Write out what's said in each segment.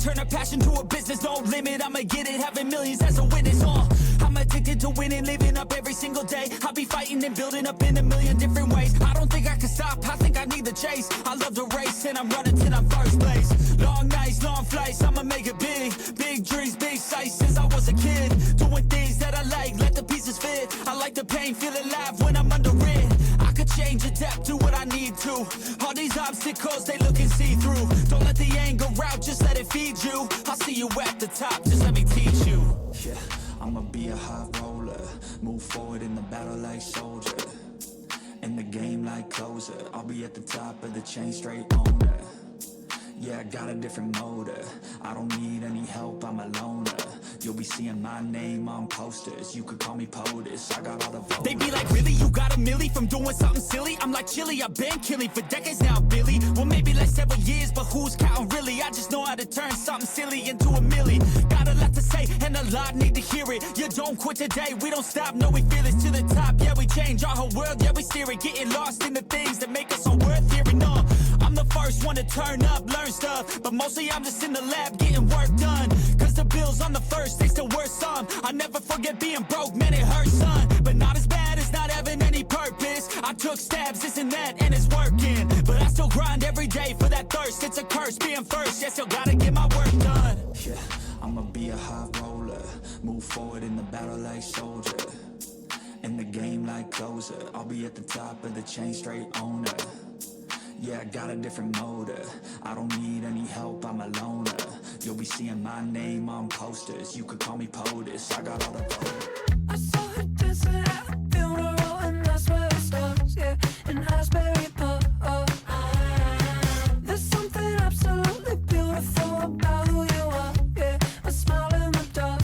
Turn a passion to a business, no limit, I'ma get it, having millions as a witness, I'm addicted to winning, living up every single day. I'll be fighting and building up in a million different ways. I don't think I can stop, I think I need the chase. I love to race and I'm running till I'm first place. Long nights, long flights, I'ma make it big. Big dreams, big sights since I was a kid. Doing things that I like, let the pieces fit. I like the pain, feel alive when I'm under it. I could change, adapt, do what I need to. All these obstacles, they look and see through. Don't let the anger out, just let it feed you. I'll see you at the top, just let me teach you. Yeah, I'ma be a high roller. Move forward in the battle like soldier. In the game like closer. I'll be at the top of the chain, straight owner. Yeah, I got a different motor. I don't need any help, I'm a loner. You'll be seeing my name on posters. You could call me POTUS, I got all the voters. They be like, really? You got a milli from doing something silly? I'm like, chilly, I've been killing for decades now, Billy. Well, maybe like several years, but who's counting really? I just know how to turn something silly into a milli. Got a lot to say, and a lot need to hear it. You don't quit today, we don't stop, no, we feel it to the top. Yeah, we change our whole world, yeah, we steer it. Getting lost in the things that make us all worth hearing on. I'm the first one to turn up, learn stuff, but mostly I'm just in the lab getting work done. Cause the bills on the first, they still worth some. I never forget being broke, man, it hurts, son. But not as bad as not having any purpose. I took stabs, this and that, and it's working. But I still grind every day for that thirst. It's a curse being first, yeah, still gotta get my work done. Yeah, I'ma be a high roller. Move forward in the battle like soldier. In the game like closer. I'll be at the top of the chain, straight owner. Yeah, I got a different motor. I don't need any help, I'm a loner. You'll be seeing my name on posters. You could call me POTUS, I got all the voters. I saw her dancing at a funeral, and that's where it starts, yeah, in Asbury Park. There's something absolutely beautiful about who you are, yeah, a smile in the dark.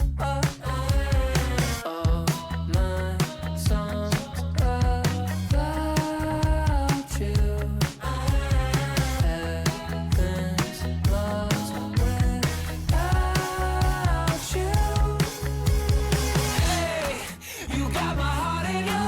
All my songs about you. Heaven's lost without you. Hey, you got my heart in your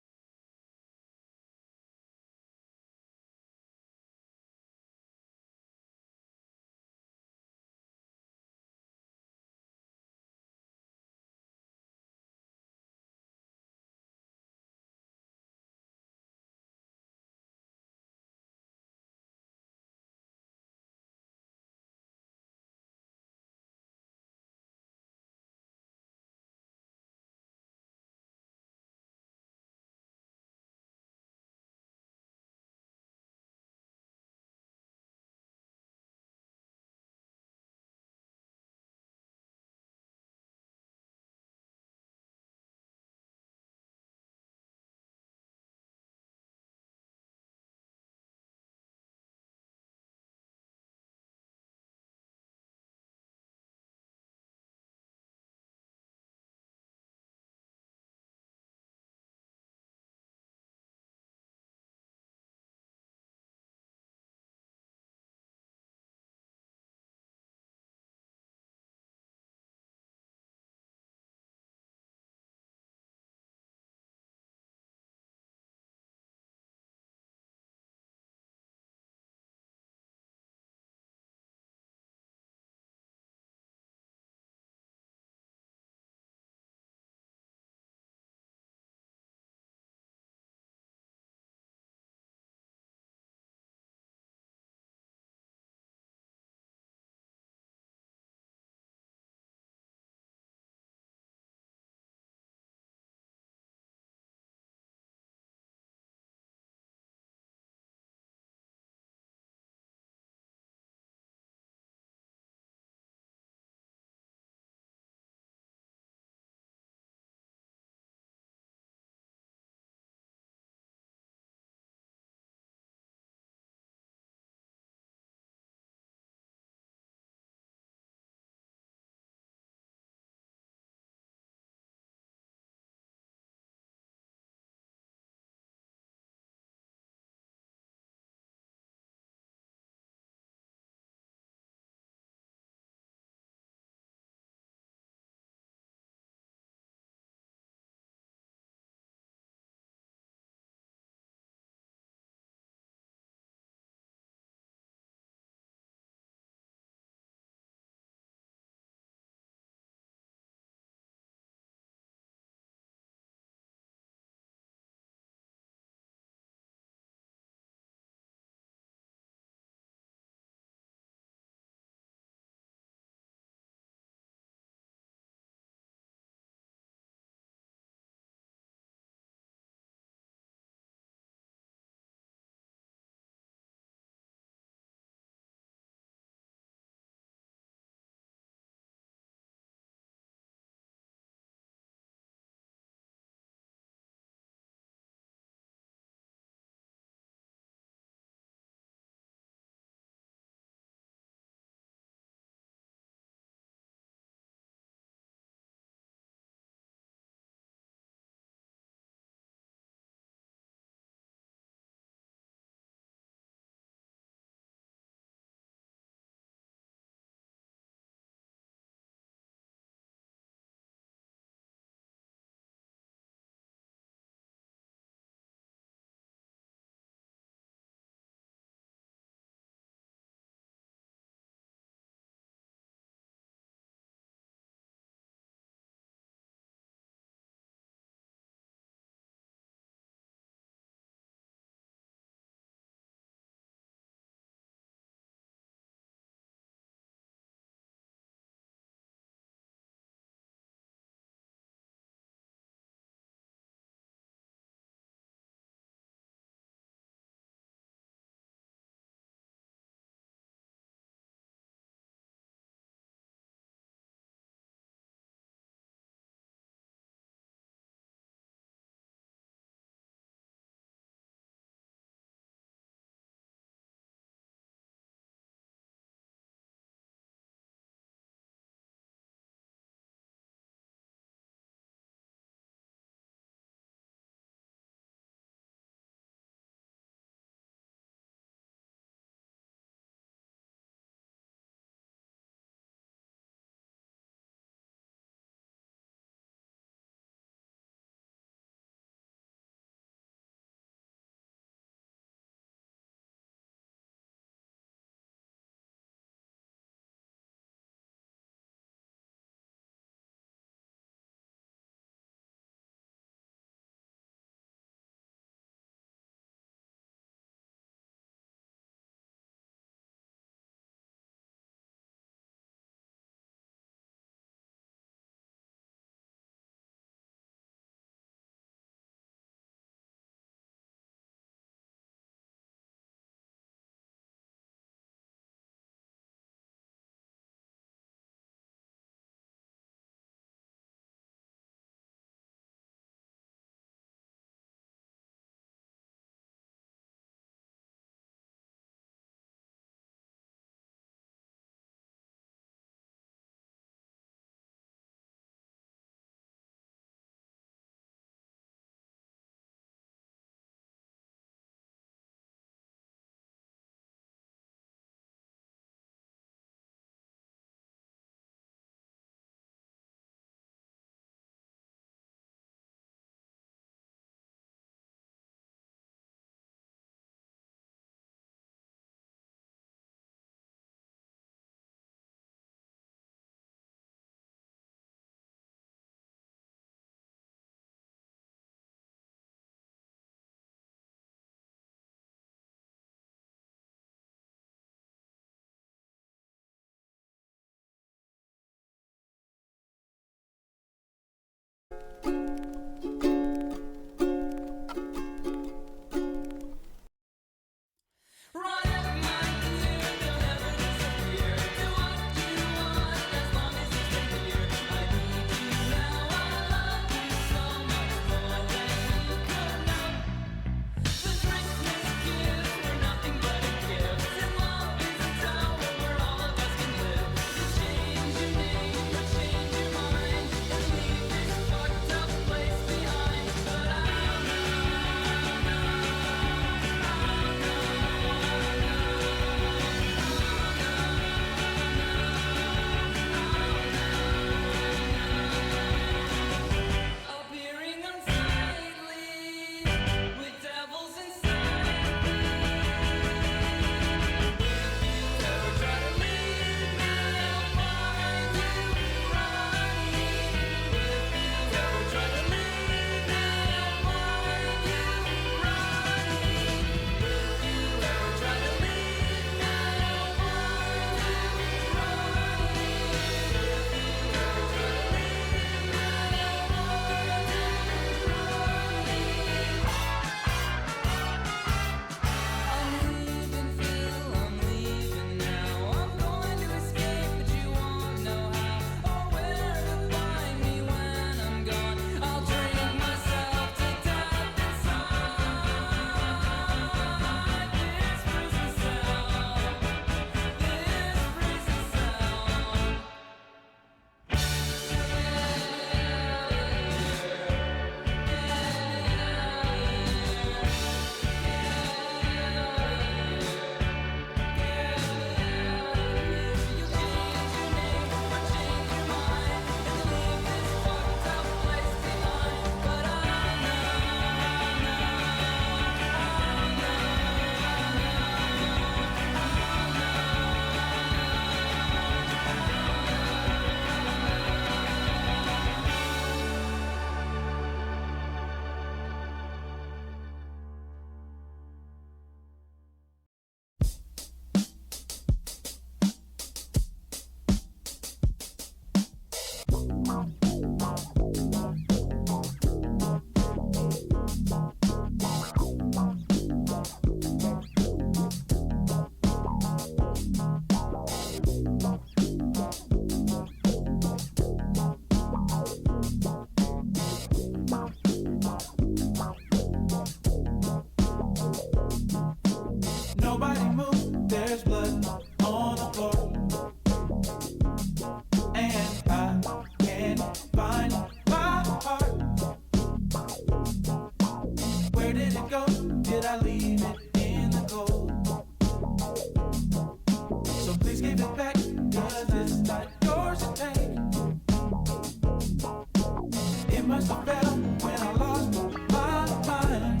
it must have felt when I lost my mind.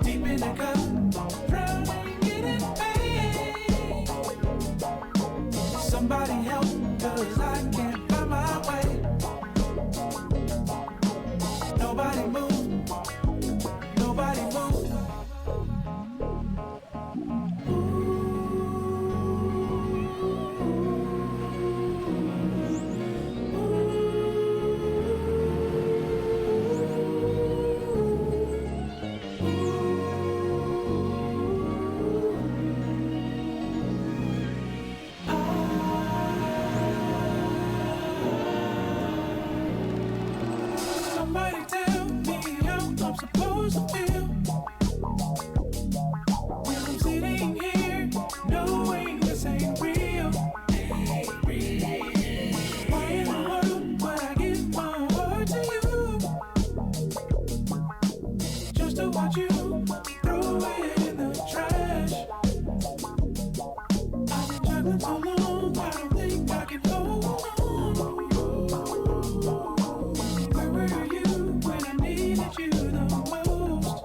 Deep in the cup, drowning in pain. Somebody help, 'cause I can't find my way. Nobody move, nobody move. Somebody tell me how I'm supposed to feel when I'm sitting here knowing this ain't real. Why in the world would I give my heart to you just to watch you throw it in the trash? I've been juggling so long, I don't think I can hold on. Where were you when I needed you the most?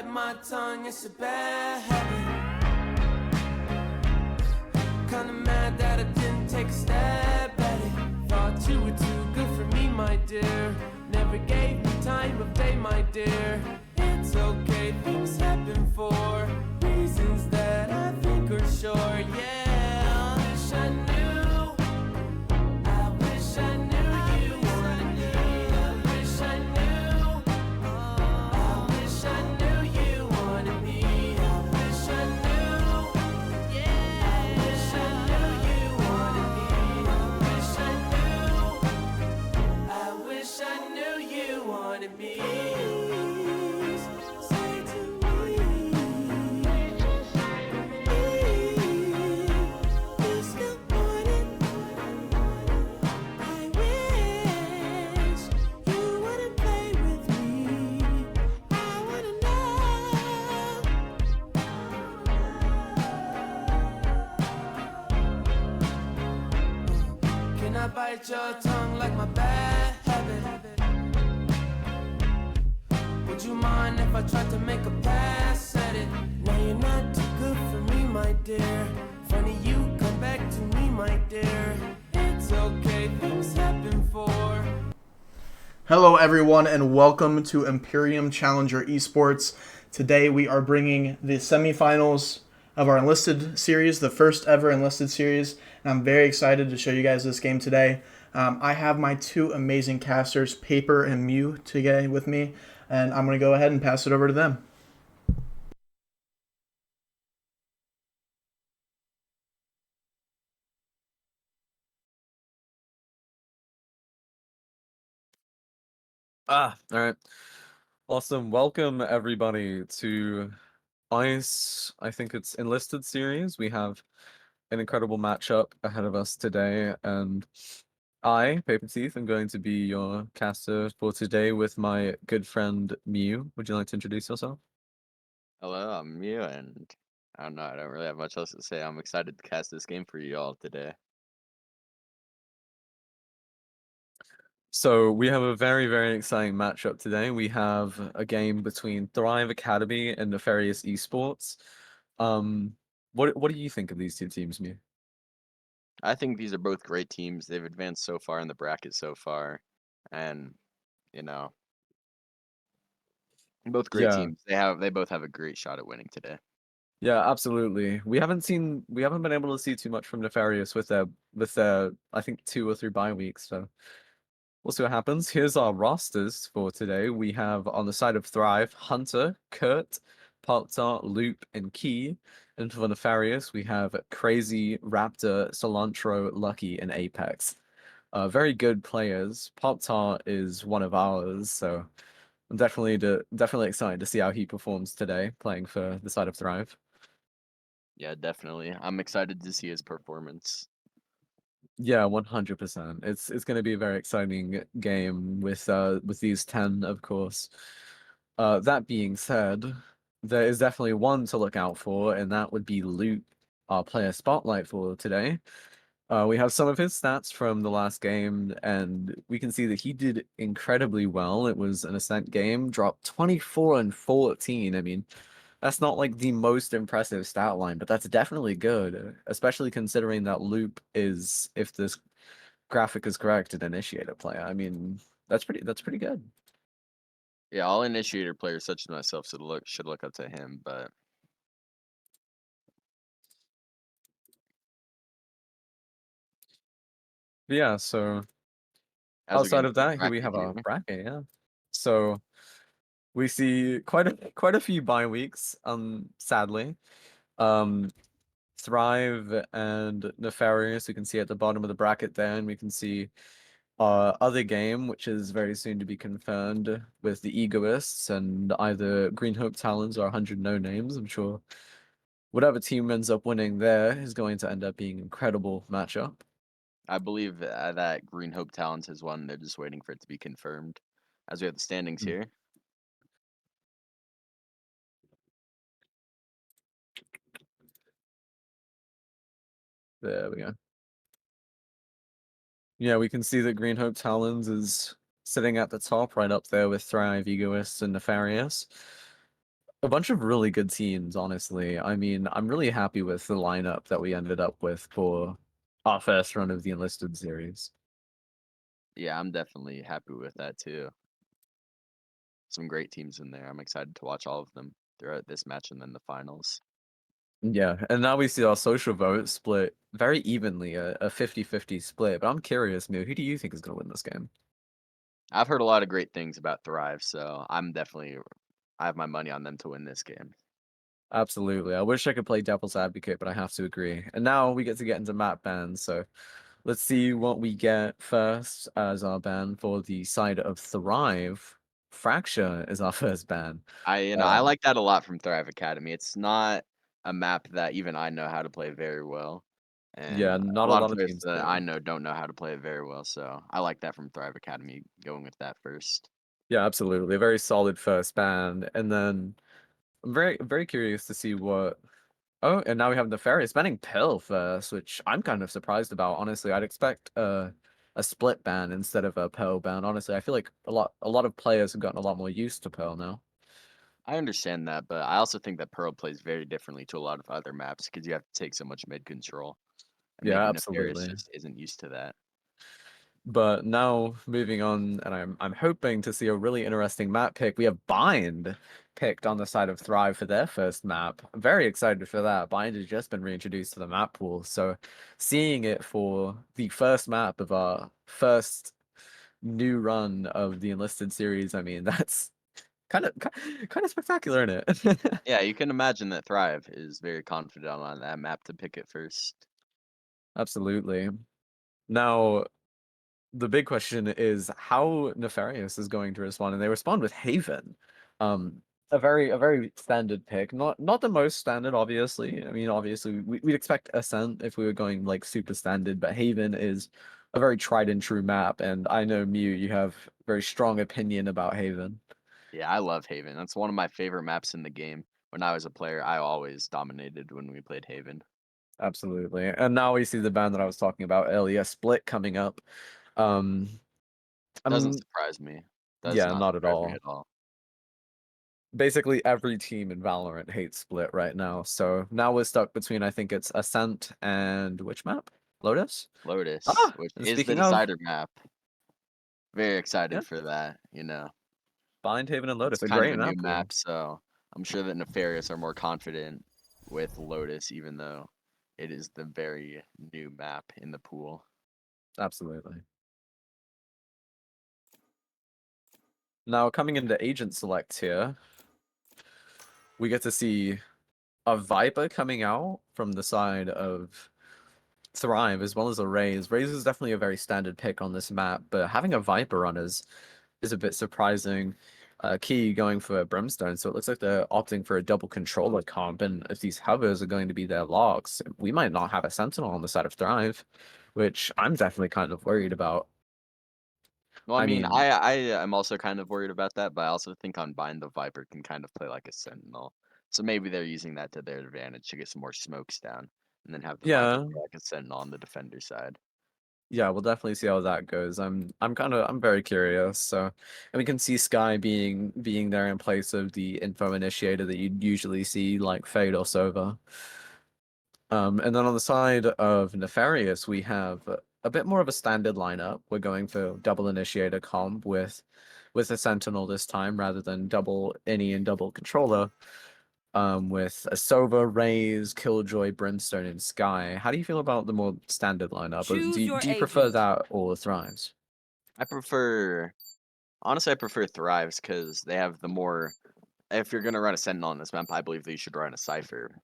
bite my tongue, it's a bad habit. Kinda mad that I didn't take a stab at it. Thought you were too good for me, my dear. Never gave me time of day, my dear. It's okay, things happen for reasons that I think are sure. Yeah, I wish I knew. I wish I knew you wanted me. I wish I knew. I wish I knew you wanted me. I wish I knew. Yeah, I wish I knew you wanted me. I wish I knew. I wish I knew you wanted me. Say to me, this good morning. I wish you wouldn't play with me. I wanna know. Can I bite your tongue like my bad habit? Would you mind if I tried to make a pass at it? Now you're not too good for me, my dear. Funny you come back to me, my dear. It's okay, things happen for. Hello, everyone, and welcome to Imperium Challenger Esports. Today, we are bringing the semifinals of our Enlisted series, the first ever Enlisted series, and I'm very excited to show you guys this game today. I have my two amazing casters, Paper and Mew, today with me, and I'm going to go ahead and pass it over to them. All right. Awesome. Welcome everybody to ICE. I think it's Enlisted series. We have an incredible matchup ahead of us today, and I, Paper Teeth, am going to be your caster for today with my good friend Mew. Would you like to introduce yourself? Hello, I'm Mew, and I don't know, I don't really have much else to say. I'm excited to cast this game for you all today. So we have a very, very exciting matchup today. We have a game between Thrive Academy and Nefarious Esports. What do you think of these two teams, Mew? I think these are both great teams. They've advanced so far in the bracket so far, and you know, both great Yeah. teams. They both have a great shot at winning today. Yeah, absolutely. We haven't been able to see too much from Nefarious with their I think 2 or 3 bye weeks, so we'll see what happens. Here's our rosters for today. We have on the side of Thrive, Hunter, Kurt, Pop-Tart, Loop, and Key. And for Nefarious, we have Crazy, Raptor, Cilantro, Lucky, and Apex. Very good players. Pop-Tart is one of ours, so I'm definitely excited to see how he performs today, playing for the side of Thrive. Yeah, definitely. I'm excited to see his performance. Yeah, 100%. It's going to be a very exciting game with these 10, of course. That being said, there is definitely one to look out for, and that would be Loot, our player spotlight for today. We have some of his stats from the last game, and we can see that he did incredibly well. It was an Ascent game, dropped 24 and 14. I mean, that's not like the most impressive stat line, but that's definitely good, especially considering that Loop is, if this graphic is correct, an initiator player. I mean, that's pretty good. Yeah, all initiator players such as myself should look up to him, but Yeah, so as we get outside into of the that, here we bracket have our here, bracket, yeah. So we see quite a few bye weeks, sadly. Um Thrive and Nefarious, we can see at the bottom of the bracket there, and we can see our other game, which is very soon to be confirmed, with the Egoists and either Green Hope Talons or 100 No Names. I'm sure whatever team ends up winning there is going to end up being an incredible matchup. I believe that Green Hope Talents has won. They're just waiting for it to be confirmed. As we have the standings Mm. here. There we go. Yeah, we can see that Green Hope Talons is sitting at the top, right up there with Thrive, Egoists, and Nefarious. A bunch of really good teams, honestly. I mean, I'm really happy with the lineup that we ended up with for our first run of the Enlisted series. Yeah, I'm definitely happy with that too. Some great teams in there. I'm excited to watch all of them throughout this match and then the finals. Yeah, and now we see our social vote split very evenly, a 50-50 split. But I'm curious, Mew, who do you think is going to win this game? I've heard a lot of great things about Thrive, so I have my money on them to win this game. Absolutely. I wish I could play devil's advocate, but I have to agree. And now we get to get into map bans, so let's see what we get first as our ban for the side of Thrive. Fracture is our first ban. I like that a lot from Thrive Academy. It's not a map that even I know how to play very well, Yeah, and a not a lot of lot of players teams that I do. know don't know how to play it very well. So I like that from Thrive Academy. Going with that first. Yeah, absolutely. A very solid first ban. And then I'm very curious to see what. Oh, and now we have Nefarious banning Pill first, which I'm kind of surprised about. Honestly, I'd expect a split ban instead of a Pearl ban. Honestly, I feel like a lot of players have gotten a lot more used to Pearl now. I understand that, but I also think that Pearl plays very differently to a lot of other maps because you have to take so much mid control, and Yeah, maybe Nefarious absolutely. just isn't used to that. But now moving on, and I'm hoping to see a really interesting map pick. We have Bind picked on the side of Thrive for their first map. I'm very excited for that. Bind has just been reintroduced to the map pool, so seeing it for the first map of our first new run of the Enlisted series, I mean, that's kind of spectacular, isn't it? Yeah, you can imagine that Thrive is very confident on that map to pick it first. Absolutely. Now, the big question is how Nefarious is going to respond, and they respond with Haven. A very standard pick. Not the most standard, obviously. I mean, obviously we'd expect Ascent if we were going like super standard, but Haven is a very tried and true map, and I know Mew, you have very strong opinion about Haven. Yeah, I love Haven. That's one of my favorite maps in the game. When I was a player, I always dominated when we played Haven. Absolutely. And now we see the band that I was talking about earlier, Split coming up. Um Doesn't I'm surprise me. Does yeah, not not at surprise me all. at all. Basically every team in Valorant hates Split right now. So now we're stuck between I think it's Ascent and which map? Lotus? Lotus, Ah, which and is the speaking of, decider map. Very yeah, excited for that. Bind Haven and It's Lotus, a kind of great a new map pool. map, so I'm sure that Nefarious are more confident with Lotus, even though it is the very new map in the pool. Absolutely. Now coming into agent select here, we get to see a Viper coming out from the side of Thrive as well as a Raze. Raze is definitely a very standard pick on this map, but having a Viper on is a bit surprising. Key going for Brimstone, so it looks like they're opting for a double controller comp, and if these hovers are going to be their logs, we might not have a Sentinel on the side of Thrive, which I'm definitely kind of worried about. Well, I I mean, mean, I am also kind of worried about that, but I also think on Bind the Viper can kind of play like a Sentinel. So maybe they're using that to their advantage to get some more smokes down, and then have the Viper yeah, play like a Sentinel on the defender side. yeah, we'll definitely see how that goes. I'm very curious. So, and we can see Sky being there in place of the info initiator that you'd usually see like Fade or Sova. And then on the side of Nefarious, we have a bit more of a standard lineup. We're going for double initiator comp with a Sentinel this time rather than double Ini and double controller. With a Sova, Raze, Killjoy, Brimstone, and Sky. How do you feel about the more standard lineup? Or Choose your do you prefer agent. that or Thrives? I prefer, honestly, I prefer Thrives because they have the more. If you're gonna run a Sentinel on this map, I believe that you should run a Cipher,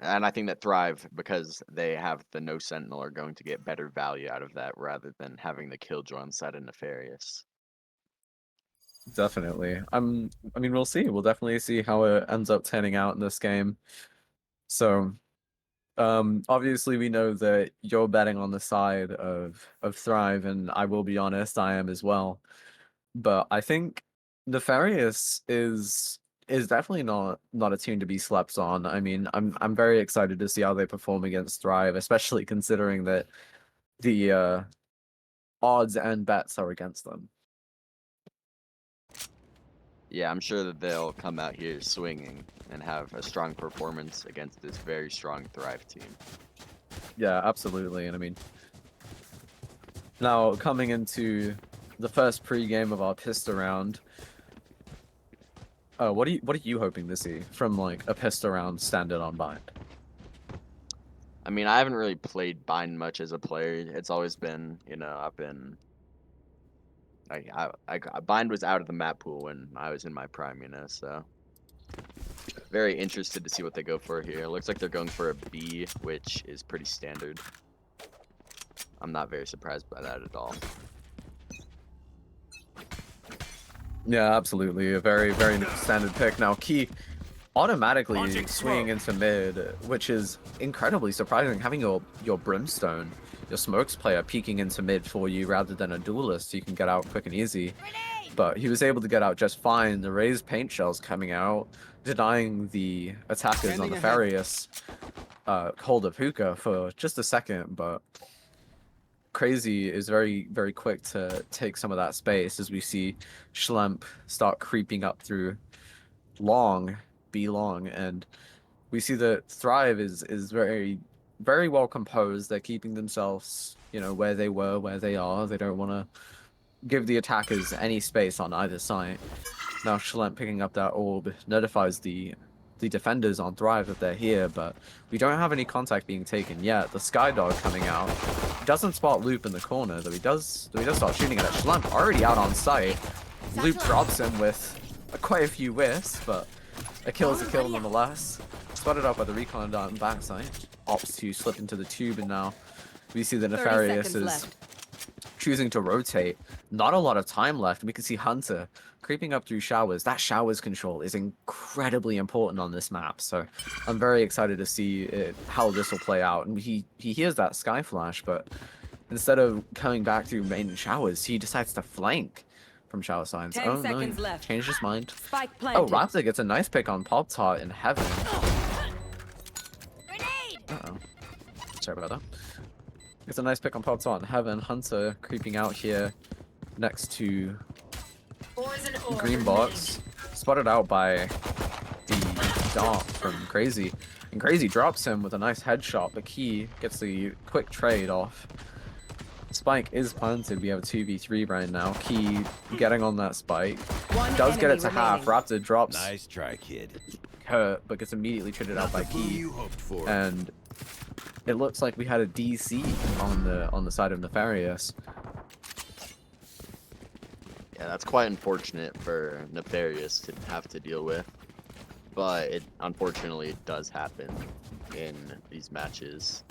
and I think that Thrive, because they have the no Sentinel, are going to get better value out of that rather than having the Killjoy on side of Nefarious. Definitely. I mean, we'll see. We'll definitely see how it ends up turning out in this game. So, obviously we know that you're betting on the side of Thrive, and I will be honest, I am as well. But I think Nefarious is definitely not a team to be slept on. I mean, I'm very excited to see how they perform against Thrive, especially considering that the odds and bets are against them. Yeah, I'm sure that they'll come out here swinging and have a strong performance against this very strong Thrive team. Yeah, absolutely. And I mean, now coming into the first pre-game of our pista round, what are you hoping to see from like a pista round standard on Bind? I mean, I haven't really played Bind much as a player. It's always been, I've been Bind was out of the map pool when I was in my prime, so very interested to see what they go for here. It looks like they're going for a B, which is pretty standard. I'm not very surprised by that at all. Yeah, absolutely. A very, very standard pick. Now, Key automatically swinging into mid, which is incredibly surprising. Having your Brimstone, your Smokes player peeking into mid for you rather than a duelist, you can get out quick and easy. But he was able to get out just fine. The raised paint shells coming out, denying the attackers on Nefarious hold of Hookah for just a second, but Crazy is very, very quick to take some of that space as we see Schlemp start creeping up through long, B long, and we see that Thrive is very, very well composed. They're keeping themselves, where they were, where they are. They don't want to give the attackers any space on either side. Now Schlemp picking up that orb notifies the defenders on Thrive that they're here, but we don't have any contact being taken yet. The Skydog coming out. Doesn't spot Loop in the corner, though he does start shooting at it. Schlemp already out on site. Loop drops him with quite a few whiffs, but a kill is a kill nonetheless. Spotted up by the recon down backside. Opts to slip into the tube, and now we see the Nefarious is choosing to rotate. Not a lot of time left. We can see Hunter creeping up through showers. That showers control is incredibly important on this map, so I'm very excited to see how this will play out. And he hears that sky flash, but instead of coming back through main showers, he decides to flank from shower signs. 10 Oh seconds no, left. changed his mind. Spike planted. Oh, Raptor gets a nice pick on Pop Tart in heaven. Uh-oh. Sorry about that. It's a nice pick on Pop Tart in heaven. Hunter creeping out here next to green box, spotted out by the dart from Crazy, and Crazy drops him with a nice headshot, but Key gets the quick trade off. Spike is planted. We have a 2v3 right now. Key getting on that spike. Does get it to half. Raptor drops. Nice try, kid. Hurt, but gets immediately traded out by Key. And it looks like we had a DC on the side of Nefarious. Yeah, that's quite unfortunate for Nefarious to have to deal with, but unfortunately it does happen in these matches.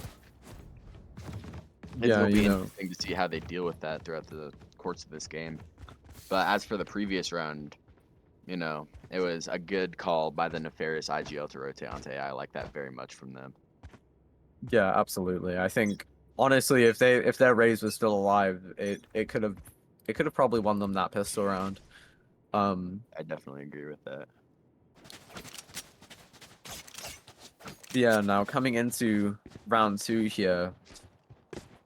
It'll be interesting to see how they deal with that throughout the course of this game. But as for the previous round, it was a good call by the Nefarious IGL to rotate onto AI. I like that very much from them. Yeah, absolutely. I think honestly, if their Raze was still alive, it could have probably won them that pistol round. I definitely agree with that. Yeah, now coming into round 2 here,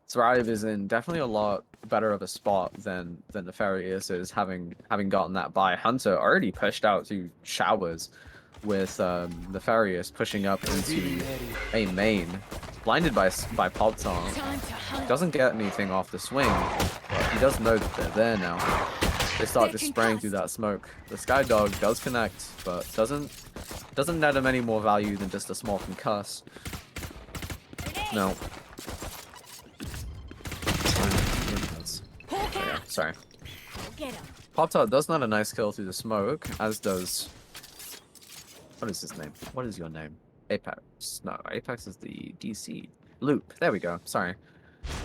Thrive is in definitely a lot better of a spot than Nefarious is, having gotten that by. Hunter already pushed out to showers with Nefarious pushing up into a main, blinded by Pop Tart. Doesn't get anything off the swing, but he does know that they're there now. They start just spraying through that smoke. The Skydog does connect, but doesn't net him any more value than just a small concuss. No. Yeah, sorry. Pop Tart does not a nice kill through the smoke, as does... What is his name? What is your name? Apex. No, Apex is the DC. Loop. There we go. Sorry.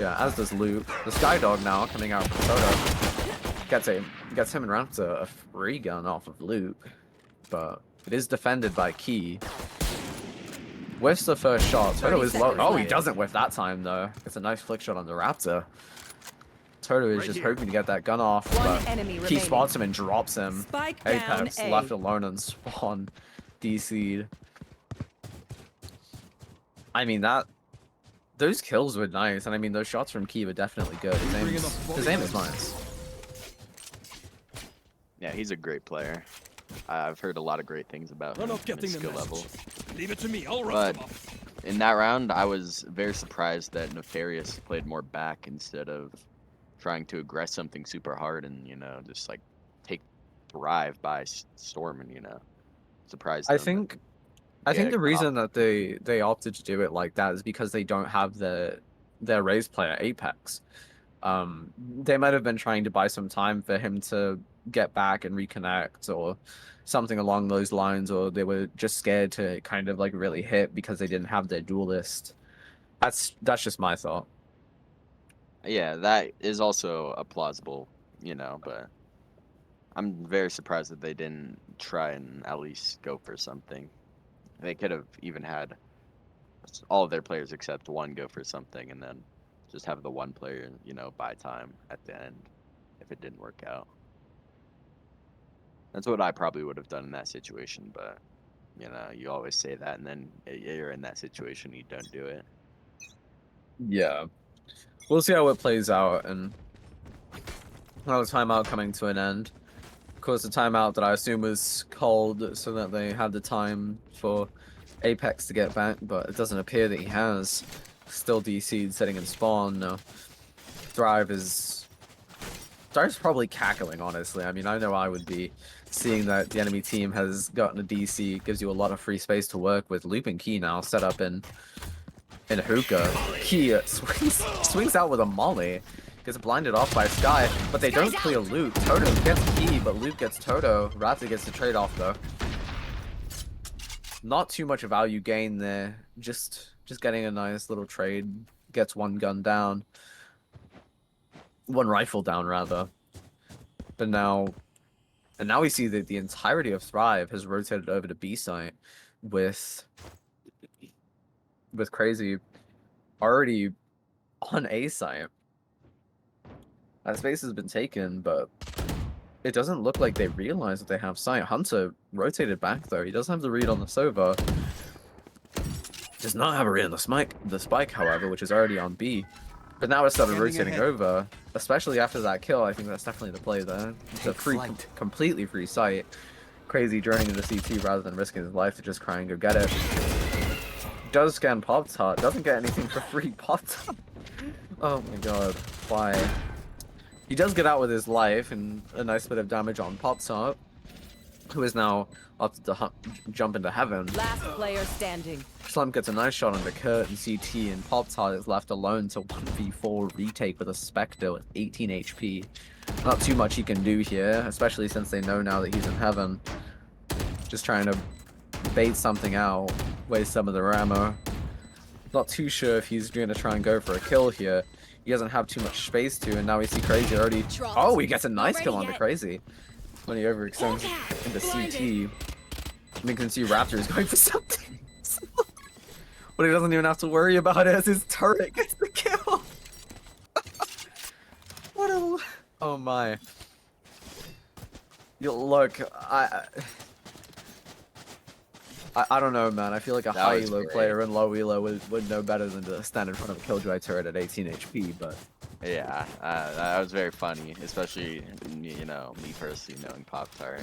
Yeah, as does Loop. The Skydog now coming out from Soda. Gets him and Raptor a free gun off of Loop. But it is defended by Key. Whiffs the first shot. Toto is low. Oh, he doesn't whiff that time, though. It's a nice flick shot on the Raptor. Toto is just hoping to get that gun off, but Key spots him and drops him. Apex left alone on spawn. DC'd. I mean, those kills were nice, and I mean, those shots from Key were definitely good. His aim is nice. Yeah, he's a great player. I've heard a lot of great things about We're him not and getting his the skill message. level. Leave it to me. I'll run But them up. in that round, I was very surprised that Nefarious played more back instead of trying to aggress something super hard and, just like take Thrive by storm and, surprise I them. think I think get the cut off. reason that they opted to do it like that is because they don't have their raise player Apex. They might have been trying to buy some time for him to get back and reconnect or something along those lines, or they were just scared to kind of like really hit because they didn't have their duelist. That's just my thought. Yeah, that is also a plausible, but I'm very surprised that they didn't try and at least go for something. They could have even had all of their players except one go for something and then just have the one player, buy time at the end if it didn't work out. That's what I probably would have done in that situation, but you always say that and then you're in that situation, you don't do it. Yeah. We'll see how it plays out, and now the timeout coming to an end. Of course, the timeout that I assume was called so that they had the time for Apex to get back, but it doesn't appear that he has. Still DC'd, sitting in spawn. No. Thrive's probably cackling, honestly. I mean, I know I would be. Seeing that the enemy team has gotten a DC gives you a lot of free space to work with. Looping Key now set up in a hookah. Key swings out with a molly. Gets blinded off by Sky, but they don't clear Loop. Toto gets Key, but Loop gets Toto. Raptor gets the trade-off, though. Not too much value gain there. Just getting a nice little trade. Gets one gun down. One rifle down, rather. But now we see that the entirety of Thrive has rotated over to B site with Crazy already on A site. That space has been taken, but it doesn't look like they realize that they have sight. Hunter rotated back though. He does have the read on the Sova. Does not have a read on the spike, however, which is already on B. But now it started rotating over, especially after that kill. I think that's definitely the play there. It's a completely free sight. Crazy journeying into CT rather than risking his life to just try and go get it. Does scan Pop-Tart, doesn't get anything for free. Pop-Tart. Oh my god, why? He does get out with his life and a nice bit of damage on Pop-Tart, who is now opted to jump into heaven. Last player standing. Slump gets a nice shot on the Kurt and CT, and Pop-Tart is left alone to 1v4 retake with a Spectre with 18 HP. Not too much he can do here, especially since they know now that he's in heaven. Just trying to bait something out, waste some of their ammo. Not too sure if he's going to try and go for a kill here. He doesn't have too much space to, and now we see Crazy already... Oh, he gets a nice kill onto Crazy. When he overextends into CT. And you can see Raptor is going for something. But he doesn't even have to worry about it as his turret gets the kill. What a... Oh my. Look, I don't know, man. I feel like a high elo player and low elo would know better than to stand in front of a Killjoy turret at 18 HP, but... Yeah, that was very funny, especially, me personally knowing Pop-Tart.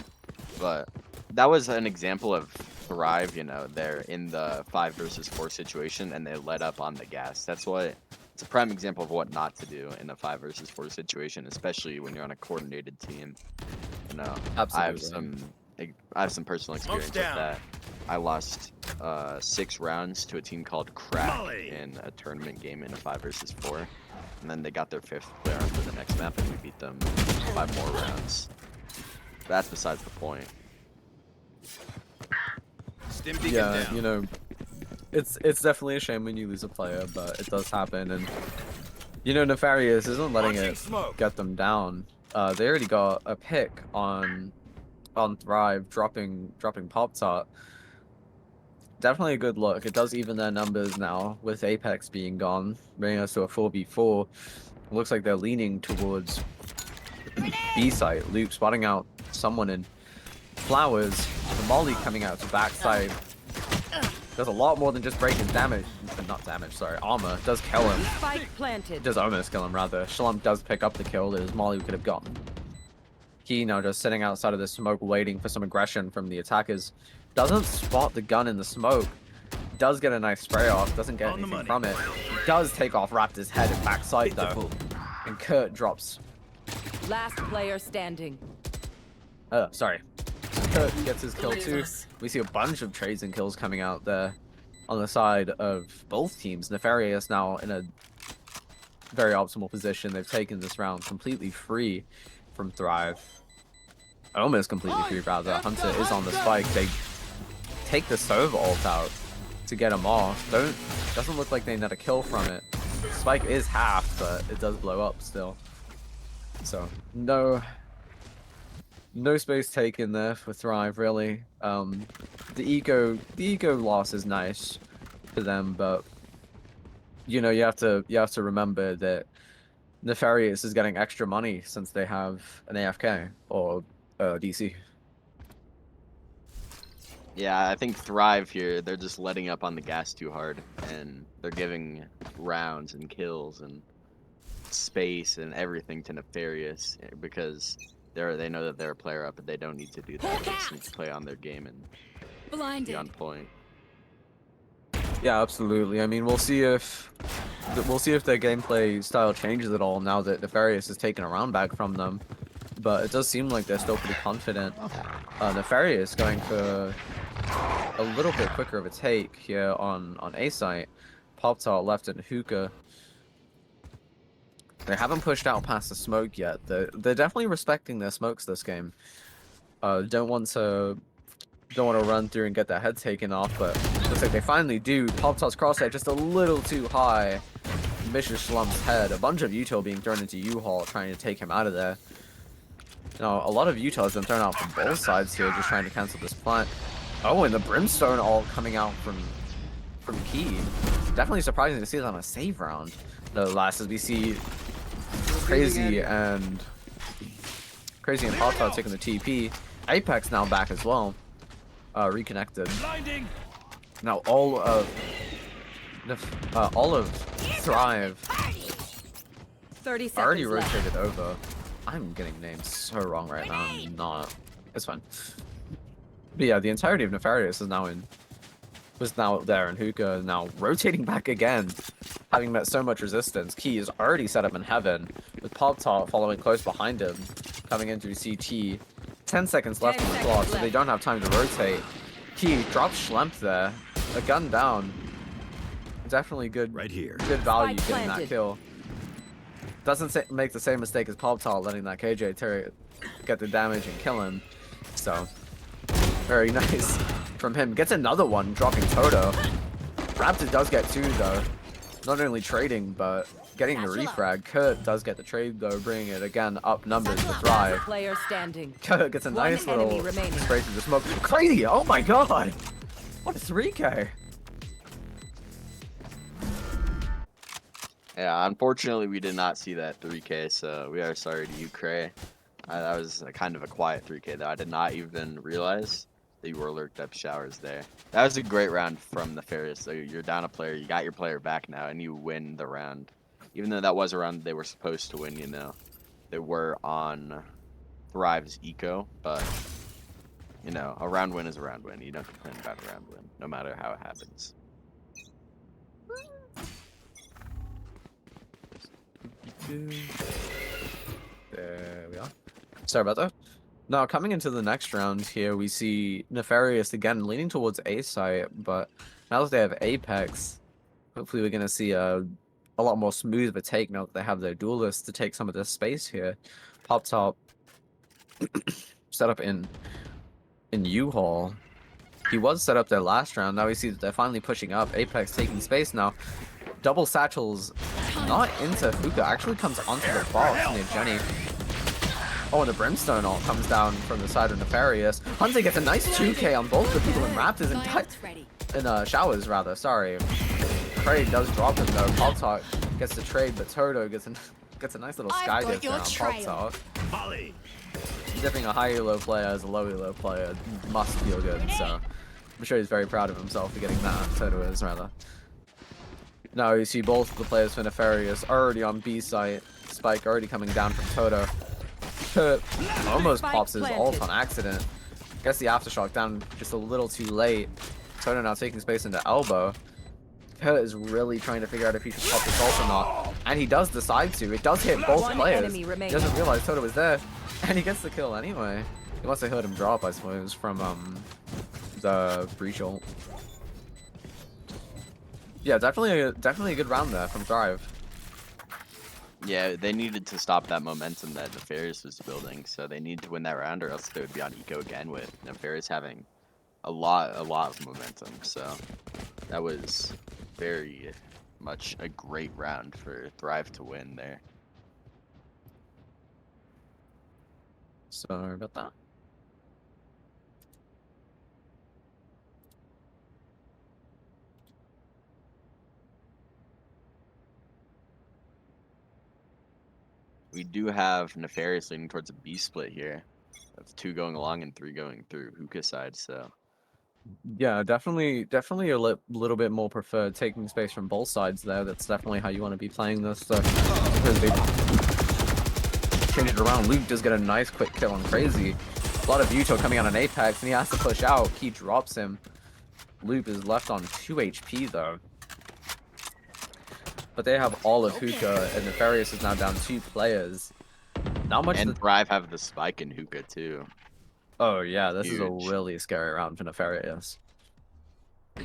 But that was an example of Thrive, they're in the 5 versus 4 situation and they let up on the gas. It's a prime example of what not to do in a 5 versus 4 situation, especially when you're on a coordinated team. Absolutely. I have some personal experience with that. I lost 6 rounds to a team called Crack in a tournament game in a 5 versus 4. And then they got their 5th player onto the next map and we beat them 5 more rounds. That's besides the point. Yeah, it's definitely a shame when you lose a player, but it does happen, and Nefarious isn't letting it get them down. They already got a pick on Thrive, dropping Pop-Tart. Definitely a good look. It does even their numbers now, with Apex being gone, bringing us to a 4v4. Looks like they're leaning towards B site. Loop spotting out someone in Flowers. The Molly coming out to backside. Does a lot more than just break his damage. Not damage, sorry. Armor. Does kill him. Spike planted. Does almost kill him, rather. Shalom does pick up the kill that his Molly could have gotten. Key now just sitting outside of the smoke waiting for some aggression from the attackers. Doesn't spot the gun in the smoke. Does get a nice spray off, doesn't get anything from it. He does take off Raptor's head and backside though. And Kurt drops. Last player standing. Sorry. Kurt gets his kill too. We see a bunch of trades and kills coming out there on the side of both teams. Nefarious now in a very optimal position. They've taken this round completely free from Thrive. Almost completely free, rather. Hunter is on the spike. They take the Sova ult out to get him off. Doesn't look like they net a kill from it. Spike is half, but it does blow up still. So no space taken there for Thrive, really. The eco loss is nice for them, but you know, you have to remember that Nefarious is getting extra money since they have an AFK or DC. Yeah, I think Thrive here, they're just letting up on the gas too hard, and they're giving rounds and kills and space and everything to Nefarious because they know that they're a player up, but they don't need to do that. They just need to play on their game and be on point. Yeah, absolutely. I mean, we'll see if their gameplay style changes at all now that Nefarious has taken a round back from them. But it does seem like they're still pretty confident. Nefarious going for a little bit quicker of a take here on A site. Pop-Tart left in Hookah. They haven't pushed out past the smoke yet. They're definitely respecting their smokes this game. Don't want to run through and get their head taken off, but looks like they finally do. Pop-Tart's crosshair just a little too high. Misses Schlump's head. A bunch of Util being thrown into U-Haul trying to take him out of there. Now, a lot of Util has been thrown out from both sides here, just trying to cancel this plant. Oh, and the Brimstone ult coming out from Key. Definitely surprising to see that on a save round. The last as we see Crazy and Pop-Tart taking the TP. Apex now back as well. Reconnected. Now all of Thrive 30 seconds already left. rotated over. I'm getting names so wrong right now. I'm not. It's fine. But yeah, the entirety of Nefarious is now there, and Hookah is now rotating back again, having met so much resistance. Key is already set up in heaven, with Pop-Tart following close behind him, coming in through CT. 10 seconds left on the clock, so they don't have time to rotate. Key drops Schlemp there, a gun down. Definitely good, right here. Good value Spike getting that planted. kill. Doesn't make the same mistake as Pop-Tart, letting that KJ turret get the damage and kill him. So, very nice from him. Gets another one, dropping Toto. Raptor does get two, though. Not only trading, but getting the refrag. Kurt does get the trade, though, bringing it again up numbers to Thrive. Player standing. Kurt gets a nice One enemy little remaining. spray through the smoke. Crazy! Oh my god! What a 3K! Yeah, unfortunately, we did not see that 3K, so we are sorry to you, Cray. That was kind of a quiet 3K, though. I did not even realize that you were lurked up showers there. That was a great round from Nefarious. So you're down a player, you got your player back now, and you win the round. Even though that was a round they were supposed to win, you know. They were on Thrive's eco, but, you know, a round win is a round win. You don't complain about a round win, no matter how it happens. There we are. Sorry about that. Now, coming into the next round here, we see Nefarious again leaning towards A site, but now that they have Apex, hopefully we're going to see a lot more smooth of a take now that they have their duelists to take some of this space here. Pop-Top set up in U-Haul. He was set up there last round. Now we see that they're finally pushing up. Apex taking space now. Double satchels not into Fuka. Actually comes onto the box near Jenny. Oh, and the Brimstone ult comes down from the side of Nefarious. Hunter gets a nice 2K on both the people in Raptors and Showers, rather. Sorry. Trade does drop him though. Pop-Tart gets the trade, but Toto gets a nice little sky dip there on Pop-Tart. Dipping a high elo player as a low elo player must feel good, so I'm sure he's very proud of himself for getting that. Toto is, rather. Now you see both the players for Nefarious already on B site. Spike already coming down from Toto. Kurt almost Spike pops his ult planted. on accident. Gets the aftershock down just a little too late. Toto now taking space into elbow. Kurt is really trying to figure out if he should pop this ult or not. And he does decide to. It does hit both One players. enemy He remaining. doesn't realize Toto was there. And he gets the kill anyway. He must have heard him drop, I suppose, from the breach ult. Yeah, definitely a good round there from Thrive. Yeah, they needed to stop that momentum that Nefarious was building, so they needed to win that round, or else they would be on eco again with Nefarious having a lot of momentum. So that was very much a great round for Thrive to win there. Sorry about that. We do have Nefarious leaning towards a B split here, of 2 going along and 3 going through Hookah side. So Yeah, definitely a little bit more preferred taking space from both sides there. That's definitely how you want to be playing this. So, because they change it around. Luke does get a nice quick kill on Crazy. A lot of Yuto coming out on Apex, and he has to push out. Key drops him. Loop is left on 2 HP though. But they have all of Hookah, and Nefarious is now down 2 players. Not much. and Thrive have the spike in Hookah too. Oh yeah, this is a Huge. really scary round for Nefarious. I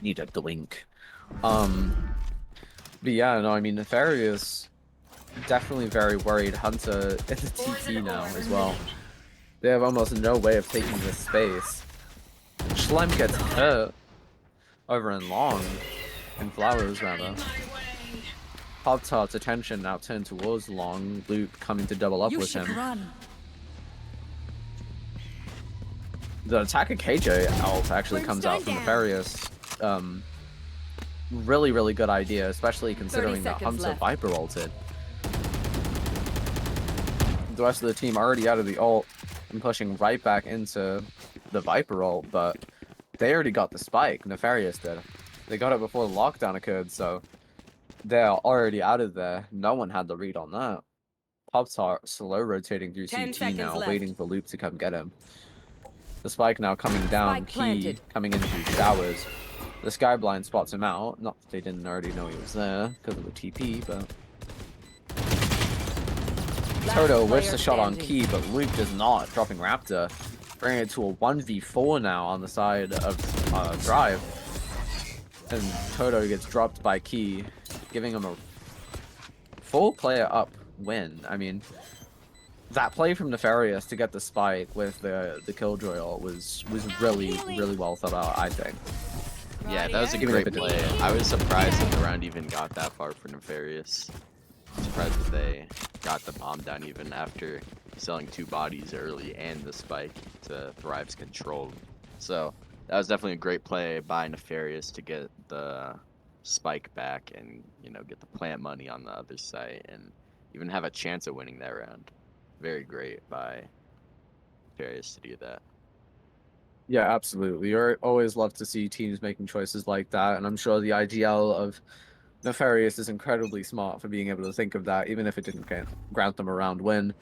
need a blink. But yeah, no, I mean Nefarious definitely very worried Hunter in the TT now as well. They have almost no way of taking this space. Schlem gets hurt over in Long, in Flowers rather. Pop-Tart's attention now turned towards Long, Loop coming to double up with him. The attack of KJ ult actually comes out from Nefarious. Really good idea, especially considering that seconds Hunter left. Viper ulted. The rest of the team already out of the ult and pushing right back into the Viper ult, but they already got the spike. Nefarious did. They got it before the lockdown occurred, so they're already out of there. No one had the read on that. Pop-Tart slow rotating through 10 CT seconds now, left. waiting for Loop to come get him. The spike now coming down, Spike Key planted. coming in through showers. The Skyblind spots him out. Not that they didn't already know he was there because of the TP, but Toto whiffs the shot on Key, but Luke does not, dropping Raptor, bringing it to a 1v4 now on the side of Drive. And Toto gets dropped by Key, giving him a full player up win. I mean, that play from Nefarious to get the spike with the Killjoy ult was really well thought out, I think. Yeah, that was a Giving it great a play. I was surprised that the round even got that far for Nefarious. Surprised that they got the bomb down even after selling 2 bodies early and the spike to Thrive's control. So that was definitely a great play by Nefarious to get the spike back and, you know, get the plant money on the other side and even have a chance at winning that round. Very great by Nefarious to do that. Yeah, absolutely. You always love to see teams making choices like that, and I'm sure the IGL of Nefarious is incredibly smart for being able to think of that, even if it didn't grant them a round win.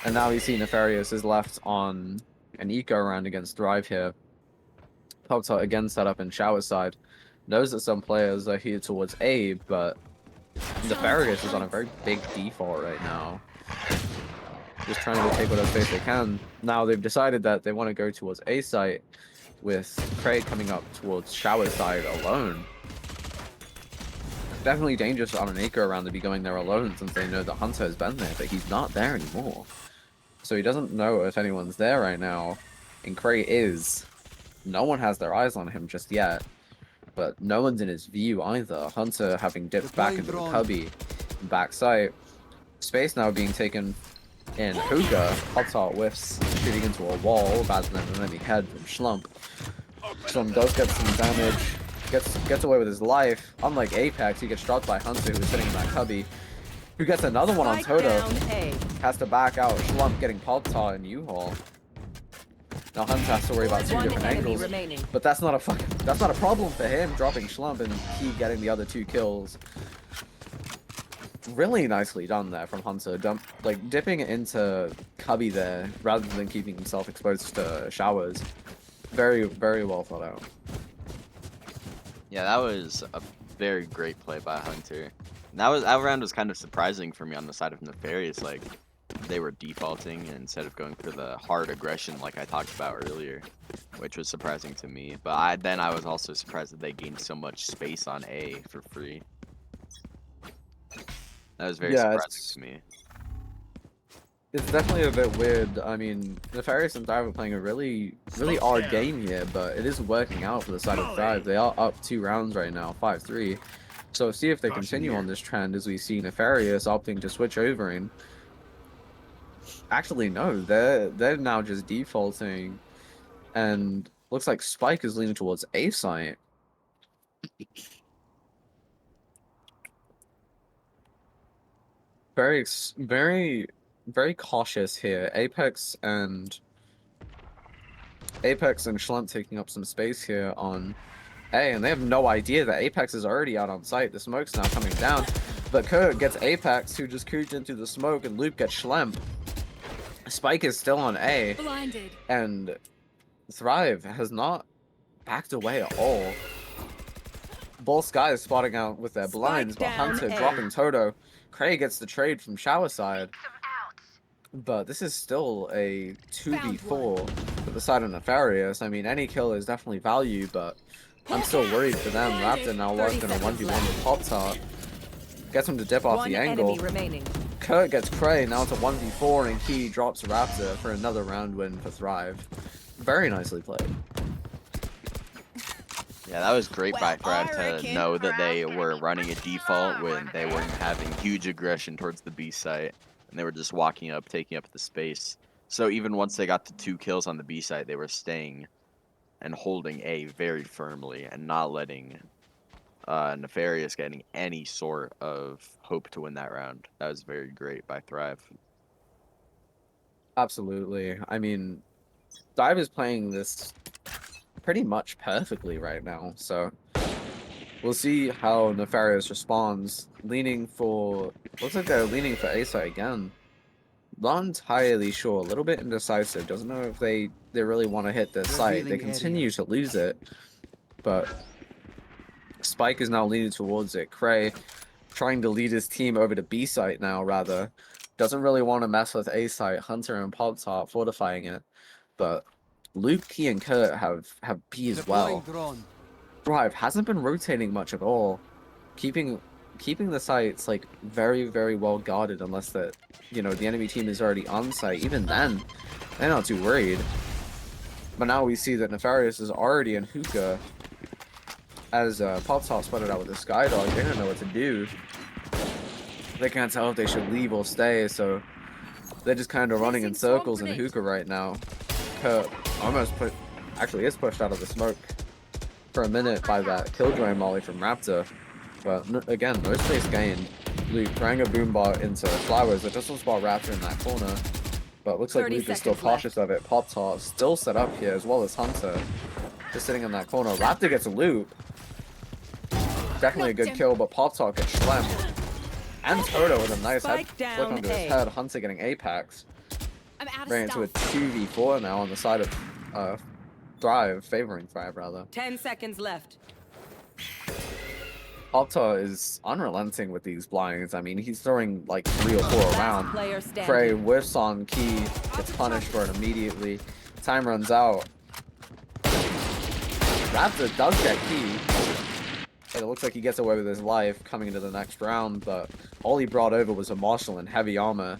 And now we see Nefarious is left on an eco round against Thrive here. Pop-Tart again set up in shower side. Knows that some players are here towards A, but Nefarious is on a very big default right now. Just trying to take whatever space they can. Now they've decided that they want to go towards A site with Craig coming up towards shower side alone. Definitely dangerous on an acre around to be going there alone since they know that Hunter has been there, but he's not there anymore. So he doesn't know if anyone's there right now. And Craig is. No one has their eyes on him just yet. But no one's in his view either. Hunter having dipped back into the cubby back site. Space now being taken in Hookah. Pop-Tart whiffs, shooting into a wall rather than an enemy head from Schlump. Schlump does get some damage. Gets away with his life. Unlike Apex, he gets dropped by Hunter, who's sitting in that cubby. Who gets another one on Spike Toto. down A. Has to back out. Schlump getting Pop-Tart and U-Haul. Now Hunter has to worry about 2 One different enemy angles. remaining. But that's not a problem for him, dropping Schlump and he getting the other 2 kills. Really nicely done there from Hunter, dipping into Cubby there rather than keeping himself exposed to showers. Very, very well thought out. Yeah, that was a very great play by Hunter. That round was kind of surprising for me on the side of Nefarious. Like, they were defaulting instead of going for the hard aggression like I talked about earlier, which was surprising to me. But I was also surprised that they gained so much space on A for free. That was very Yeah, surprising to me. it's definitely a bit weird. I mean, Nefarious and Thrive are playing a really, really odd game here, but it is working out for the side of Thrive. They are up 2 rounds right now, 5-3. So see if they continue on this trend as we see Nefarious opting to switch over and actually no, they're now just defaulting, and looks like Spike is leaning towards A site. Very, very cautious here. Apex and Schlemp taking up some space here on A, and they have no idea that Apex is already out on site. The smoke's now coming down, but Kurt gets Apex, who just cruised into the smoke, and Loop gets Schlemp. Spike is still on A, Blinded. and Thrive has not backed away at all. Both Sky is spotting out with their blinds, but down Hunter A. dropping Toto. Cray gets the trade from Shower side. But this is still a 2v4 for the side of Nefarious. I mean, any kill is definitely value, but I'm still worried for them. Raptor now locked in a 1v1 with Pop-Tart. Gets him to dip off the angle. Enemy remaining. Kurt gets Cray, now it's a 1v4, and Key drops Raptor for another round win for Thrive. Very nicely played. Yeah, that was great by Thrive to know that they were running a default when they weren't having huge aggression towards the B site, and they were just walking up, taking up the space. So even once they got to 2 kills on the B site, they were staying and holding A very firmly and not letting Nefarious getting any sort of hope to win that round. That was very great by Thrive. Absolutely. I mean, Thrive is playing this pretty much perfectly right now, so we'll see how Nefarious responds. Looks like they're leaning for A site again. Not entirely sure, a little bit indecisive. Doesn't know if they really want to hit this site. They continue to lose it, but Spike is now leaning towards it. Cray trying to lead his team over to B site now, rather. Doesn't really want to mess with A site. Hunter and Pop-Tart fortifying it, but Luke, Key, and Kurt have B as well. Thrive hasn't been rotating much at all, keeping the sites like very, very well guarded, unless that, you know, the enemy team is already on site. Even then, they're not too worried. But now we see that Nefarious is already in hookah. As Pop-Tart spotted out with the Skydog, they don't know what to do. They can't tell if they should leave or stay, so they're just kind of running in circles in hookah right now. Kurt almost is pushed out of the smoke for a minute by that Killjoy molly from Raptor. But again, no space gained. Luke throwing a boombot into Flowers. It doesn't spot Raptor in that corner. But looks like Luke is still cautious of it. Pop-Tart still set up here, as well as Hunter. Just sitting in that corner. Raptor gets a loop. Definitely a good kill, but Pop-Tart gets Schlemp. And Toto with a nice head flick onto his head. Hunter getting Apex. Bringing it to a 2v4 now on the side of Thrive, favoring Thrive rather. 10 seconds left. Pop-Tart is unrelenting with these blinds. I mean, he's throwing like 3 or 4 around. Frey whiffs on Key, gets punished for it immediately. Time runs out. Raptor does get Key. And it looks like he gets away with his life coming into the next round, but all he brought over was a Marshal and heavy armor.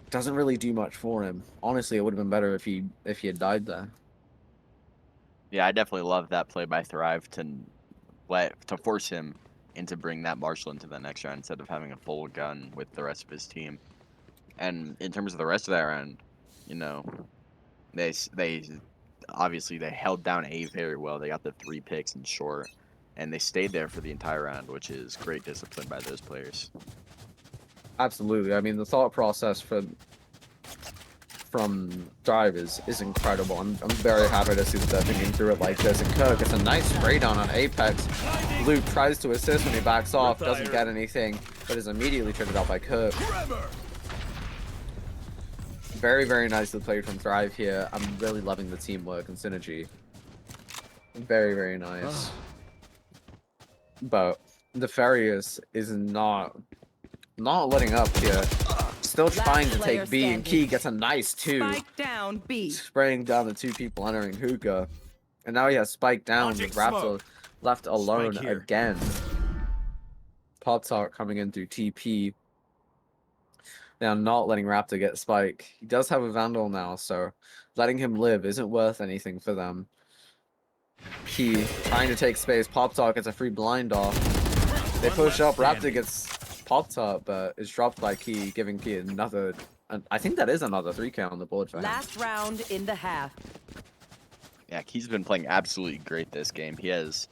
Doesn't really do much for him. Honestly, it would have been better if he had died there. Yeah, I definitely love that play by Thrive to force him into bring that Marshal into the next round instead of having a full gun with the rest of his team. And in terms of the rest of that round, you know, they obviously they held down A very well. They got the 3 picks in short, and they stayed there for the entire round, which is great discipline by those players. Absolutely. I mean, the thought process for from Thrive is incredible. I'm very happy to see that they're thinking through it like this. And Kirk gets a nice spray down on Apex. Luke tries to assist when he backs off, doesn't get anything, but is immediately triggered out by Kirk. Very, very nicely played from Thrive here. I'm really loving the teamwork and synergy. Very, very nice. But Nefarious is not letting up here. Still trying to take B, and Key gets a nice 2. Spike down B. Spraying down the 2 people entering hookah. And now he has Spike down with Raptor left alone again. Pop Tart coming in through TP. They are not letting Raptor get Spike. He does have a Vandal now, so letting him live isn't worth anything for them. Key trying to take space. Pop Tart gets a free blind off. They push up. Raptor gets popped up, but is dropped by Key, giving Key another. I think that is another 3K on the board for him. Last round in the half. Yeah, Key's been playing absolutely great this game. He has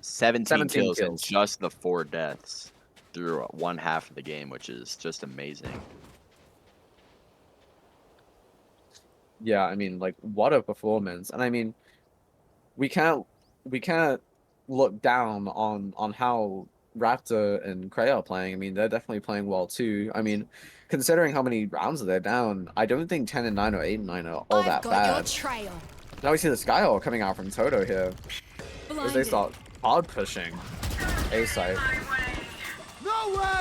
17 kills and just the 4 deaths through one half of the game, which is just amazing. Yeah, I mean, like, what a performance. And I mean, we can't look down on how Raptor and Cray are playing. I mean, they're definitely playing well too. I mean, considering how many rounds they're down, I don't think 10-9 or 8-9 are all that bad. Now we see the Skyhawk coming out from Toto here. As they start hard pushing A site.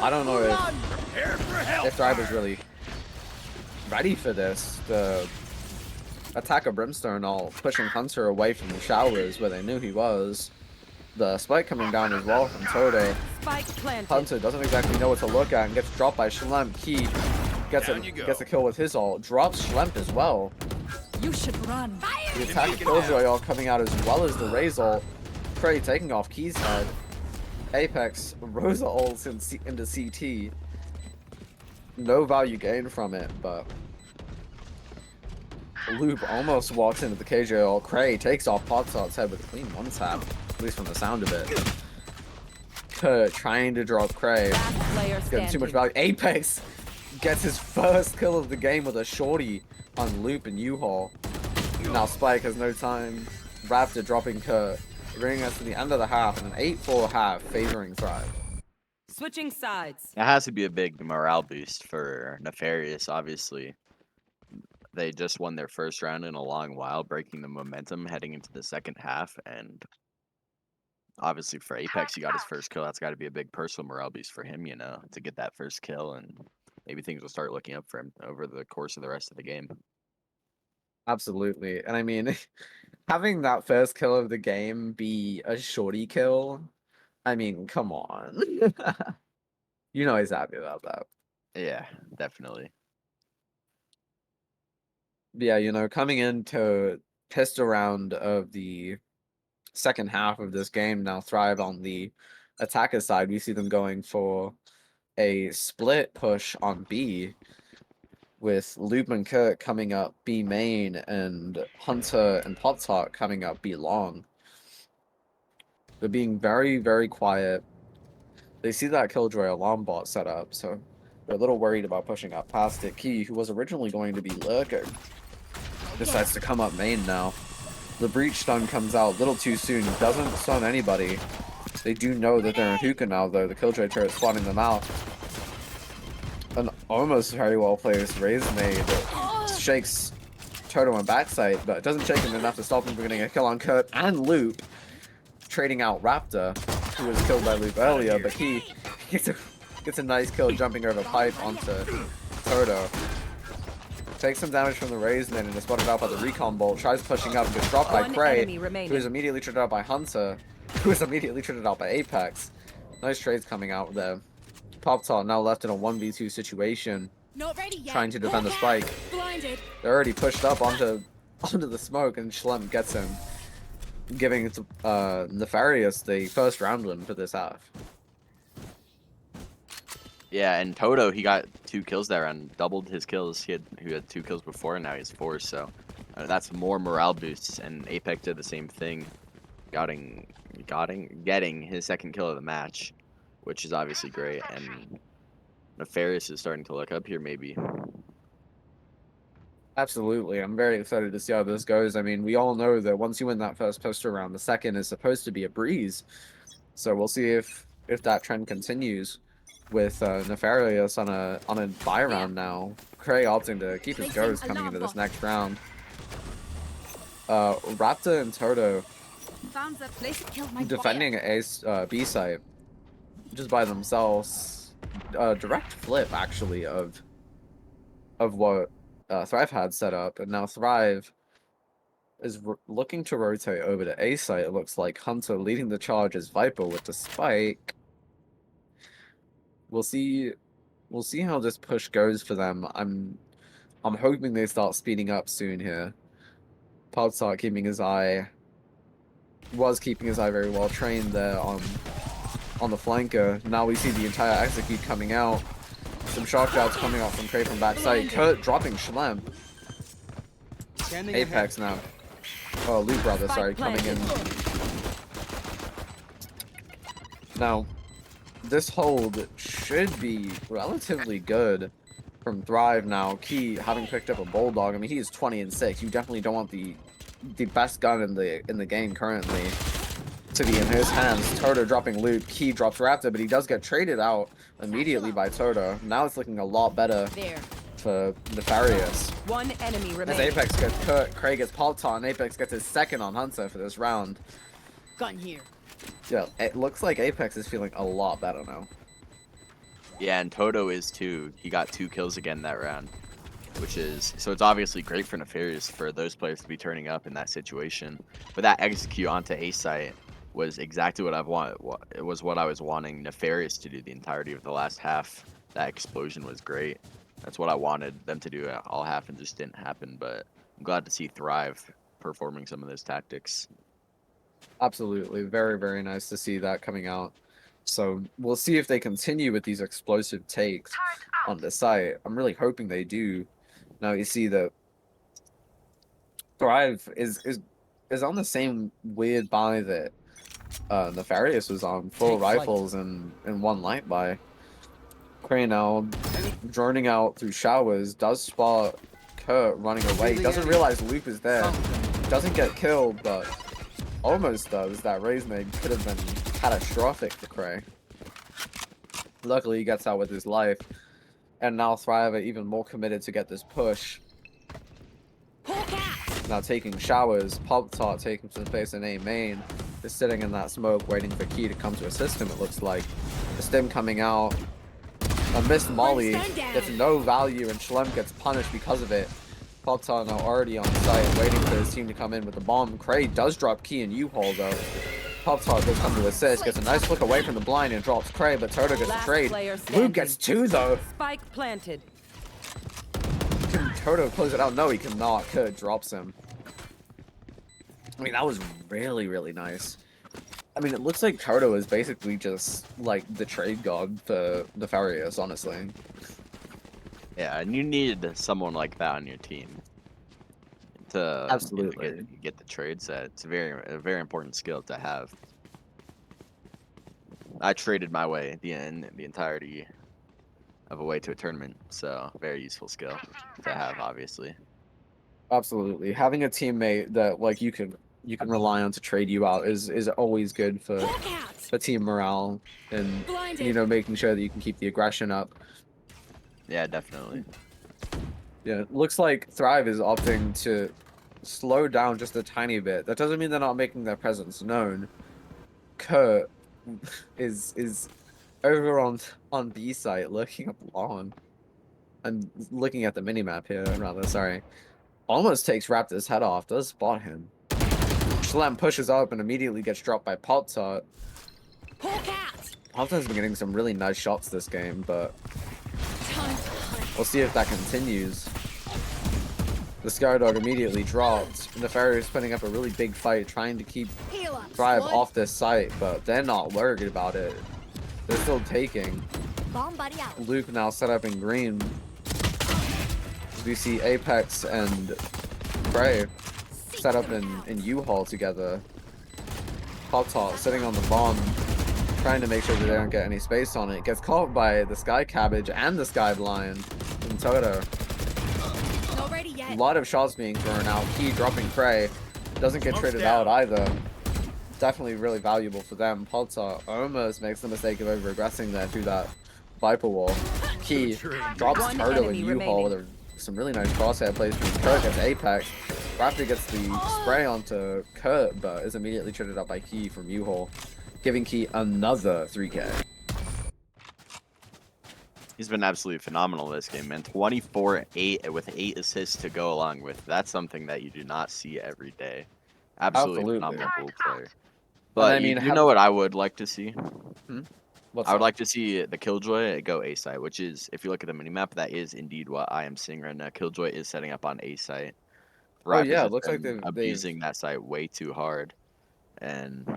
I don't know if Thrive is really ready for this. The attack of Brimstone all pushing Hunter away from the showers where they knew he was. The spike coming down as well from Toto. Hunter doesn't exactly know what to look at and gets dropped by Schlemp. Key gets a kill with his ult. Drops Schlemp as well. You should run. The attack of Killjoy all coming out as well as the Raze ult. Cray taking off Key's head. Apex Rosa ults into CT. No value gained from it, but Loop almost walks into the KJ ult. Cray takes off Potshot's head with a clean 1-tap, at least from the sound of it. Kurt trying to drop Cray. Getting too much value. Apex gets his first kill of the game with a shorty on Loop and U-Haul. Now Spike has no time. Raptor dropping Kurt, bringing us to the end of the half and an 8-4 half favoring Thrive. Switching sides. It has to be a big morale boost for Nefarious, obviously. They just won their first round in a long while, breaking the momentum heading into the second half. And obviously for Apex, he got his first kill. That's got to be a big personal morale boost for him, you know, to get that first kill. And maybe things will start looking up for him over the course of the rest of the game. Absolutely. And I mean, having that first kill of the game be a shorty kill, I mean, come on. You know he's happy about that. Yeah, definitely. Yeah, you know, coming into pistol round of the second half of this game, now Thrive on the attacker side, we see them going for a split push on B, with Loop and Kurt coming up B main and Hunter and Potsart coming up B long. They're being very, very quiet. They see that Killjoy alarm bot set up, so they're a little worried about pushing up past it. Key, who was originally going to be lurking, decides to come up main now. The breach stun comes out a little too soon. Doesn't stun anybody. They do know that they're in hookah now, though. The Killjoy turret spawning them out. An almost very well placed Raze nade shakes Toto on backside, but it doesn't shake him enough to stop him from getting a kill on Kurt and Loop. Trading out Raptor, who was killed by Loop earlier, but he gets a nice kill jumping over pipe onto Toto. Takes some damage from the Raze nade and is spotted out by the recon bolt. Tries pushing up and gets dropped by Cray, who is immediately triggered out by Hunter, who is immediately triggered out by Apex. Nice trades coming out there. Pop-Tart now left in a 1v2 situation, trying to defend the spike. They're already pushed up onto the smoke, and Schlemp gets him, giving Nefarious the first round win for this half. Yeah, and Toto, he got 2 kills there and doubled his kills. He had 2 kills before, and now he has 4. So that's more morale boosts. And Apex did the same thing, getting his second kill of the match, which is obviously great. And Nefarious is starting to look up here, maybe. Absolutely. I'm very excited to see how this goes. I mean, we all know that once you win that first poster round, the second is supposed to be a breeze. So we'll see if that trend continues with Nefarious on a bye round now. Cray opting to keep his goes coming into this next round. Raptor and Toto Found the place that killed my defending a B site just by themselves. Direct flip actually of what Thrive had set up, and now Thrive is looking to rotate over to A site. It looks like Hunter leading the charge as Viper with the spike. We'll see how this push goes for them. I'm hoping they start speeding up soon here. Podsart keeping his eye very well trained there on the flanker. Now we see the entire execute coming out. Some shock jabs coming out from Cray from backside. Kurt dropping Schlemp. Apex now. Oh, Luke brother, sorry, coming in. Now, this hold should be relatively good from Thrive now. Key having picked up a Bulldog. I mean, he is 20-6. You definitely don't want the best gun in the game currently to be in his hands. Toto dropping loot. Key drops Raptor, but he does get traded out immediately by Toto. Now it's looking a lot better for Nefarious. One enemy As remaining. Apex gets cut, Cray gets popped on. Apex gets his second on Hunter for this round. gun here. Yeah, it looks like Apex is feeling a lot better now. Yeah, and Toto is too. He got 2 kills again that round, which is so it's obviously great for Nefarious for those players to be turning up in that situation. But that execute onto A site was exactly what I've wanted. It was what I was wanting Nefarious to do the entirety of the last half. That explosion was great. That's what I wanted them to do all half, and just didn't happen. But I'm glad to see Thrive performing some of those tactics. Absolutely. Very, very nice to see that coming out. So we'll see if they continue with these explosive takes on the site. I'm really hoping they do. Now you see that Thrive is on the same weird buy that Nefarious was on. 4 rifles and 1 light buy. Cray now droning out through showers, does spot Kurt running away. Doesn't realize Loop is there. Doesn't get killed, but almost does. That raise nade could have been catastrophic for Cray. Luckily, he gets out with his life. And now Thrive are even more committed to get this push. Now taking showers. Pop-Tart taking some space in A main. Just sitting in that smoke, waiting for Key to come to assist him, it looks like. The stim coming out. A missed molly gets no value, and Schlem gets punished because of it. Pop-Tart now already on site, waiting for his team to come in with the bomb. Cray does drop Key and U-Haul though. Pop-Tart does come to assist, gets a nice flick away from the blind and drops Cray, but Toto gets the trade. Luke gets 2 though. Spike planted. Can Toto close it out? No, he cannot. Kurt drops him. I mean, that was really, really nice. I mean, it looks like Toto is basically just like the trade god for Nefarious, honestly. Yeah, and you need someone like that on your team to Absolutely get the trade set. It's a very important skill to have. I traded my way the entirety of a way to a tournament, so very useful skill to have, obviously. Absolutely. Having a teammate that like you can rely on to trade you out is always good for team morale and you know, making sure that you can keep the aggression up. Yeah, definitely. Yeah, it looks like Thrive is opting to slow down just a tiny bit. That doesn't mean they're not making their presence known. Kurt is over on B site looking up long. I'm looking at the minimap here, rather, sorry. Almost takes Raptor's head off, does spot him. Schlem pushes up and immediately gets dropped by Pop-Tart. Pop-Tart's been getting some really nice shots this game, but we'll see if that continues. The Skydog immediately dropped. Nefarious putting up a really big fight, trying to keep Thrive off this site, but they're not worried about it. They're still taking. Luke now set up in green. We see Apex and Cray set up in U-Haul together. Pop-Tart sitting on the bomb, trying to make sure that they don't get any space on it. Gets caught by the Sky Cabbage and the Sky Blind from Toto. A lot of shots being thrown out. Key dropping Prey. Doesn't get traded out either. Definitely really valuable for them. Polta almost makes the mistake of over-aggressing there through that Viper wall. Key drops One Turtle and enemy U-Haul with some really nice crosshair plays from Kurt gets Apex. Raptor gets the spray onto Kurt, but is immediately traded out by Key from U-Haul, giving Key another 3K. He's been absolutely phenomenal this game, man. 24-8 with 8 assists to go along with. That's something that you do not see every day. Absolutely phenomenal player. But I mean, you know what I would like to see? What's I would up? like to see the Killjoy go A site, which is, if you look at the minimap, that is indeed what I am seeing right now. Killjoy is setting up on A site. Oh Thrive yeah, has it looks like been they've abusing that site way too hard, and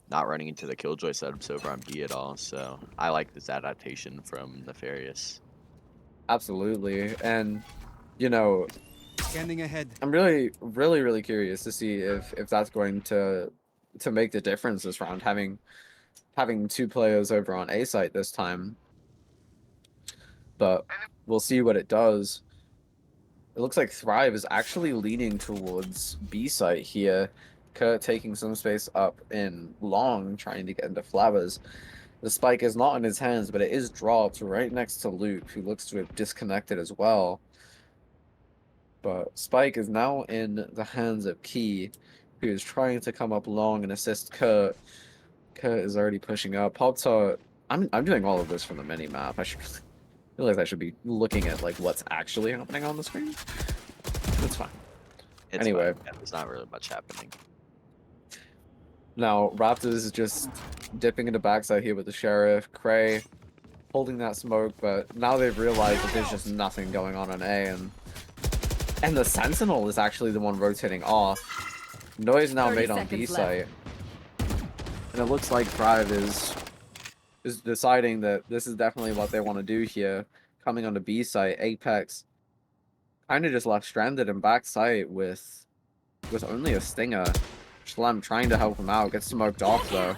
not running into the Killjoy setups over on B at all. So I like this adaptation from Nefarious. absolutely, and you know, Scanning ahead. I'm really curious to see if that's going to make the difference this round, having 2 players over on A site this time. But we'll see what it does. It looks like Thrive is actually leaning towards B site here. Kurt taking some space up in long, trying to get into Flowers. The spike is not in his hands, but it is dropped right next to Luke, who looks to have disconnected as well. But Spike is now in the hands of Key, who is trying to come up long and assist Kurt. Kurt is already pushing up. Pop-Tart, I'm doing all of this from the mini map. I should realize I should be looking at like what's actually happening on the screen. It's fine. Anyway, there's not really much happening. Now Raptors is just dipping into backside here with the Sheriff. Cray holding that smoke, but now they've realized that there's just nothing going on A, and the Sentinel is actually the one rotating off. Noise now made on B site. And it looks like Thrive is deciding that this is definitely what they want to do here. Coming onto B site, Apex kind of just left stranded in back site with only a Stinger. Schlem trying to help him out, gets smoked off though.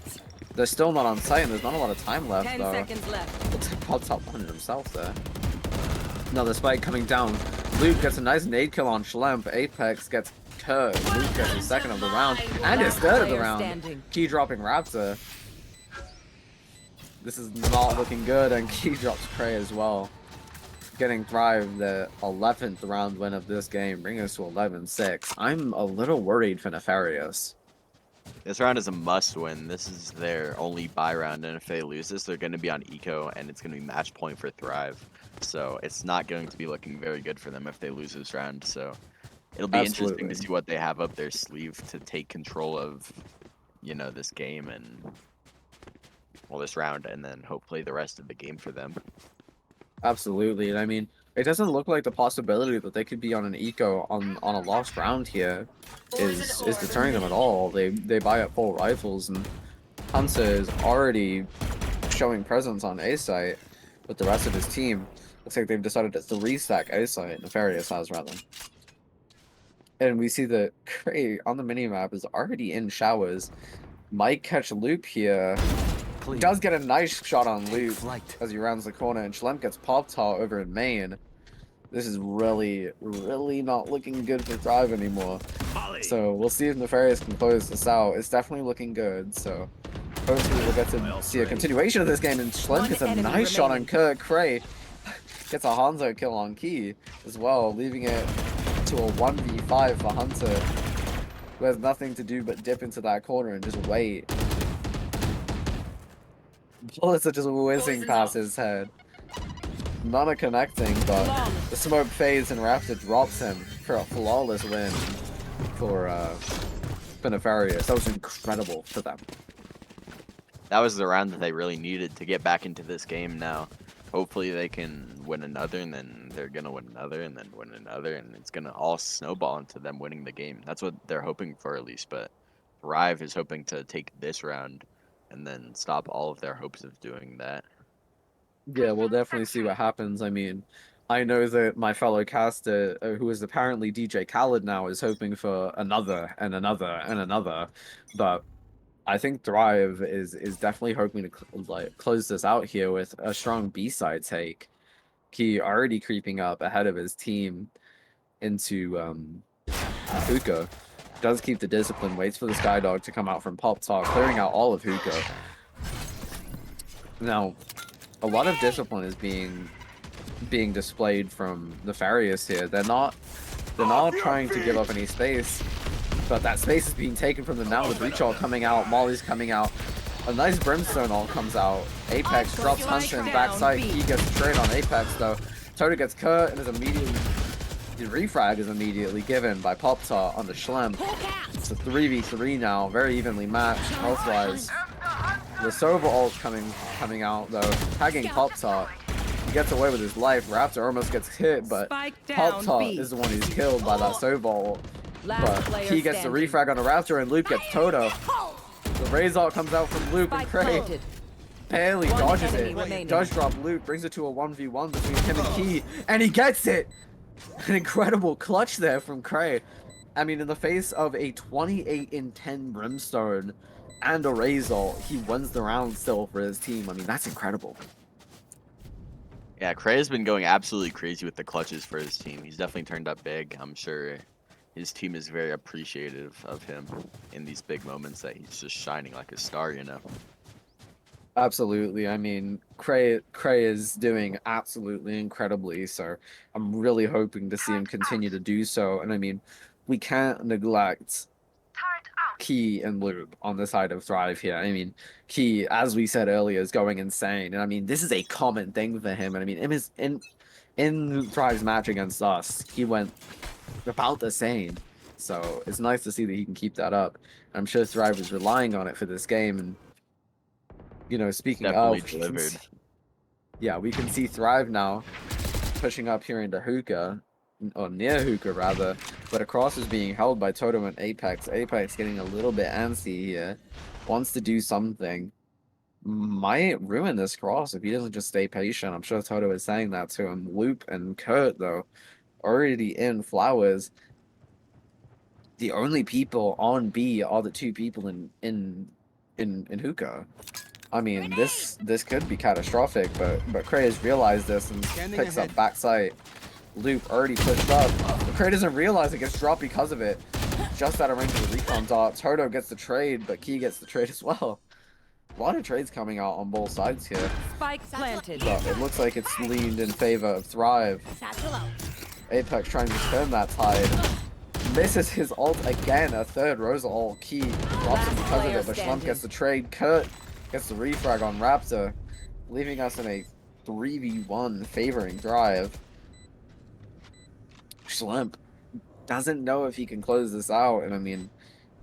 They're still not on site and there's not a lot of time left 10 though. seconds left. Looks like Pod's top one himself there. Another spike coming down. Luke gets a nice nade kill on Schlemp. Apex gets Kurt. Luke gets his second of the round and his third of the round. Key dropping Raptor. This is not looking good, and Key drops Cray as well. Getting Thrive the 11th round win of this game, bringing us to 11-6. I'm a little worried for Nefarious. This round is a must win. This is their only buy round, and if they lose this, they're going to be on eco, and it's going to be match point for Thrive. So it's not going to be looking very good for them if they lose this round. So it'll be interesting to see what they have up their sleeve to take control of, you know, this game and, well, this round, and then hopefully the rest of the game for them. Absolutely, and I mean, it doesn't look like the possibility that they could be on an eco on a lost round here is deterring them at all. They buy up 4 rifles, and Hunter is already showing presence on A site with the rest of his team. Looks like they've decided to 3-stack A site. Nefarious has, rather. And we see that Cray on the minimap is already in showers. Might catch Loop here. Does get a nice shot on Loop as he rounds the corner, and Schlem gets Pop-Tart over in main. This is really not looking good for Thrive anymore. So we'll see if Nefarious can close this out. It's definitely looking good, so hopefully we'll get to see a continuation of this game, and Schlem gets a nice shot on Kurt. Cray gets a Hanzo kill on Key as well, leaving it to a 1v5 for Hunter, who has nothing to do but dip into that corner and just wait. Bullets are just whizzing past his head. None are connecting, but the smoke fades and Raptor drops him for a flawless win for Nefarious. That was incredible for them. That was the round that they really needed to get back into this game now. Hopefully they can win another, and then they're going to win another, and then win another, and it's going to all snowball into them winning the game. That's what they're hoping for, at least, but Thrive is hoping to take this round and then stop all of their hopes of doing that. Yeah, we'll definitely see what happens. I mean, I know that my fellow caster, who is apparently DJ Khaled now, is hoping for another and another and another, but I think Thrive is definitely hoping to close this out here with a strong B-side take. Key already creeping up ahead of his team. Hookah. Does keep the discipline, waits for the Skydog to come out from Pop Talk, clearing out all of Hookah. Now, a lot of discipline is being displayed from Nefarious here. They're not trying to give up any space, but that space is being taken from them now with Reach All coming out, Molly's coming out. A nice Brimstone all comes out. Apex drops Hunter in backside. He gets a trade on Apex though. Toto gets cut and is immediately... The refrag is immediately given by Pop-Tart on the Schlem. It's a 3v3 now, very evenly matched health-wise. The Sova ult coming out though, tagging Pop-Tart. He gets away with his life. Raptor almost gets hit, but Pop-Tart is the one who's killed by that Sova ult. But he gets the refrag on the Raptor and Loop gets Toto. The Raze ult comes out from Loop and Cray barely dodges it. Does drop Loop, brings it to a 1v1 between him and Key, and he gets it! An incredible clutch there from Cray. I mean, in the face of a 28-10 Brimstone and a Raze ult, he wins the round still for his team. I mean, that's incredible. Yeah, Cray has been going absolutely crazy with the clutches for his team. He's definitely turned up big. I'm sure his team is very appreciative of him in these big moments that he's just shining like a star, you know? Absolutely. I mean, Cray is doing absolutely incredibly, so I'm really hoping to see him continue to do so. And I mean, we can't neglect Key and Loop on the side of Thrive here. I mean, Key, as we said earlier, is going insane. And I mean, this is a common thing for him. And I mean, in Thrive's match against us, he went about the same. So it's nice to see that he can keep that up. I'm sure Thrive is relying on it for this game. And, you know, speaking Definitely of, delivered. yeah, we can see Thrive now pushing up here into Hookah, or near Hookah rather, but Across is being held by Toto and Apex. Apex getting a little bit antsy here, wants to do something. Might ruin this cross if he doesn't just stay patient. I'm sure Toto is saying that to him. Loop and Kurt, though, already in Flowers. The only people on B are the two people in Hookah. I mean, this could be catastrophic, but Cray has realized this and picks up backside. Loop already pushed up. But Cray doesn't realize it gets dropped because of it. Just out of range of the recon dot. Toto gets the trade, but Key gets the trade as well. A lot of trades coming out on both sides here. Spike planted. But it looks like it's leaned in favor of Thrive. Apex trying to turn that tide. Misses his ult again. A third Rosa ult. Key drops it because of it, but Schlump gets the trade. Kurt gets the refrag on Raptor, leaving us in a 3v1 favoring Thrive. Schlemp doesn't know if he can close this out, and I mean,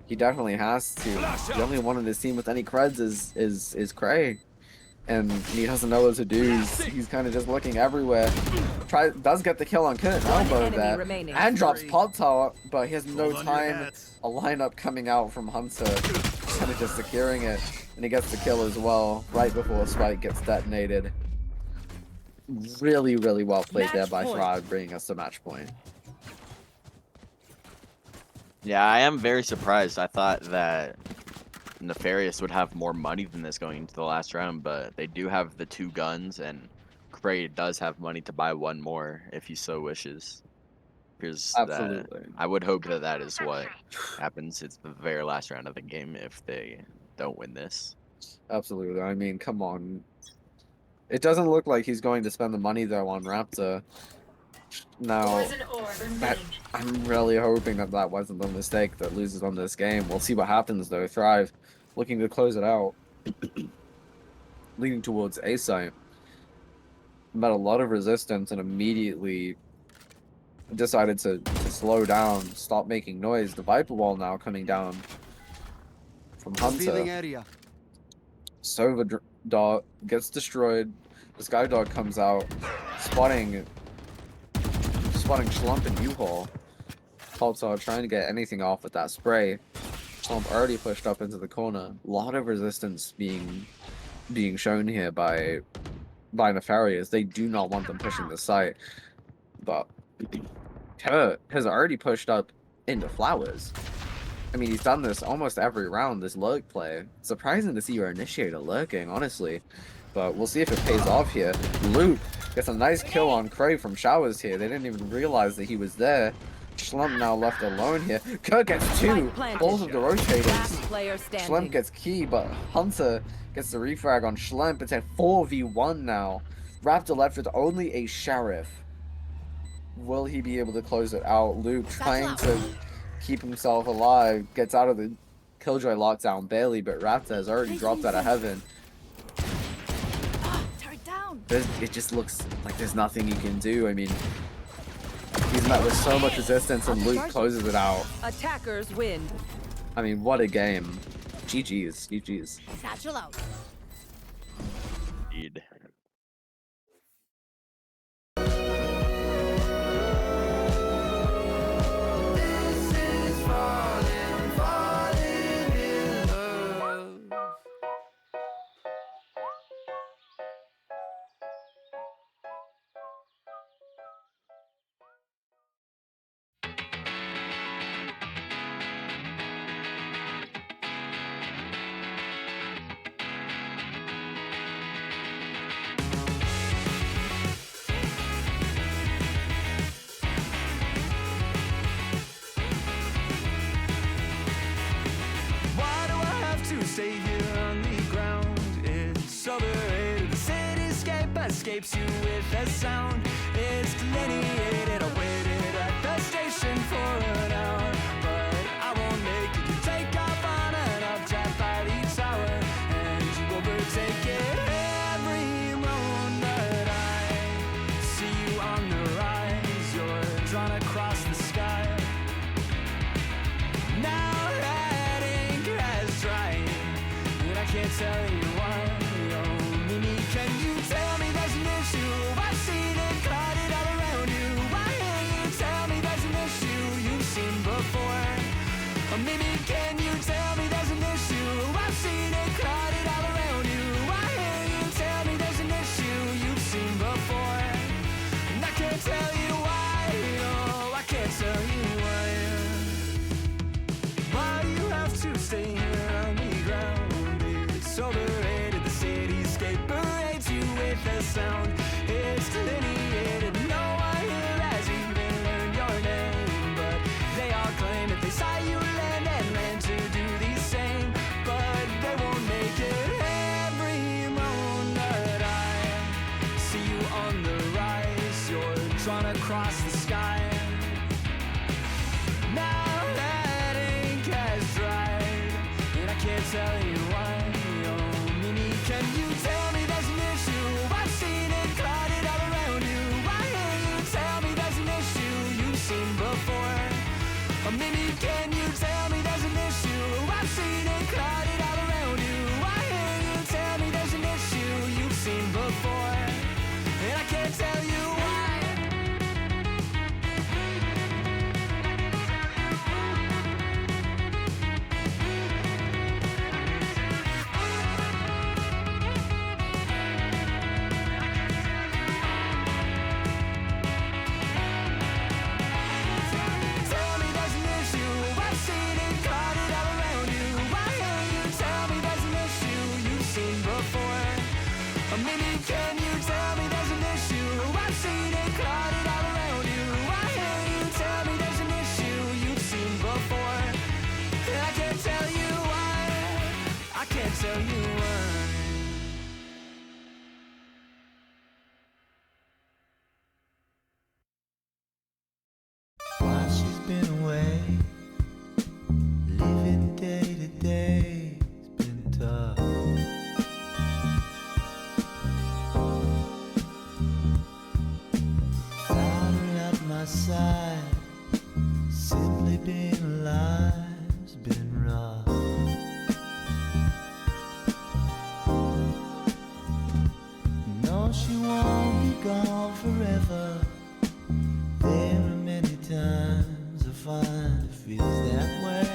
he definitely has to. The only one on his team with any creds is Cray, and he doesn't know what to do. He's kind of just looking everywhere. Does get the kill on Kurt, elbow that, and drops Pop Tower, but he has no time. A lineup coming out from Hunter, kind of just securing it, and he gets the kill as well right before Spike gets detonated. Really, really well played there by Thrive, bringing us to match point. Yeah, I am very surprised. I thought that Nefarious would have more money than this going into the last round, but they do have the 2 guns, and Cray does have money to buy 1 more if he so wishes. Absolutely. I would hope that that is what happens. It's the very last round of the game if they don't win this. Absolutely. I mean, come on. It doesn't look like he's going to spend the money, though, on Raptor. Now, I'm really hoping that that wasn't the mistake that loses on this game. We'll see what happens, though. Thrive looking to close it out. Leading towards A site. Met a lot of resistance and immediately decided to slow down, stop making noise. The Viper Wall now coming down from Hunter. Sova Dot gets destroyed. The Sky Dog comes out, spotting Schlump and U-Haul. Pulsar trying to get anything off with that spray. Schlump already pushed up into the corner. A lot of resistance being shown here by Nefarious. They do not want them pushing the site. But Kurt has already pushed up into Flowers. I mean, he's done this almost every round, this lurk play. Surprising to see your initiator lurking, honestly. but we'll see if it pays off here. Luke gets a nice kill on Craig from Showers here. They didn't even realize that he was there. Schlump now left alone here. Kurt gets 2, Spike planted. both of the rotators. Last player standing. Schlump gets key, but Hunter gets the refrag on Schlump. It's a 4v1 now. Raptor left with only a Sheriff. Will he be able to close it out? Luke trying to keep himself alive, gets out of the Killjoy lockdown barely, but Raptor has already dropped out of heaven. Turret down. It just looks like there's nothing he can do. I mean, he's met with so much resistance, and Luke closes it out. Attackers win. I mean, what a game. GG's, GG's. Satchel out. Indeed. Why do I have to stay here on the ground? It's overrated. The cityscape escapes you with a sound. It's delineated. I waited at the station for an hour, but I won't make it. You take off on an uptap by the tower, and you overtake it every moment. I see you on the rise. You're drawn across the sky. Now that ink has dried, and I can't tell you why. Oh, Mimi, can you tell me there's an issue? I've seen it clouded all around you. Why can't you tell me there's an issue you've seen before? Oh, Mimi, can you tell me there's an issue? I've seen it clouded all around you. Why can't you tell me there's an issue you've seen before? And I can't tell you why. No, I can't tell you why. Why do you have to stay here on the ground? It's overrated. The cityscape parades you with a sound. It's delineated. No one here has even learned your name, but they all claim that they saw you land and land to do the same, but they won't make it every moment. I see you on the rise. You're drawn across the sky. Now that ink has dried, and I can't tell you why. Oh, Mimi, can you tell me there's an issue? I've seen it clouded all around you. Why can't you tell me there's an issue you've seen before? Oh, Mimi, can you tell me there's an issue? I've seen it clouded all around you. Why can't you tell me there's an issue you've seen before? And I can't tell you why. Tell me there's an issue. I've seen it clouded all around you. Why can't you tell me there's an issue you've seen before? Or maybe can you tell me there's an issue? I've seen it clouded all around you. Why can't you tell me there's an issue you've seen before? And I can't tell you why. I can't tell you why. While she's been away, living day to day has been tough. Without her at my side, simply being alive has been rough. No, she won't be gone forever. There are many times I find it feels that way.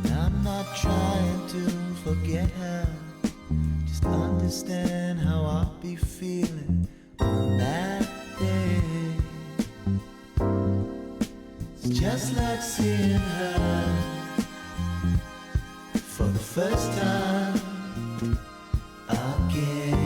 And I'm not trying to forget her, just understand how I'll be feeling on that day. It's just like seeing her for the first time again.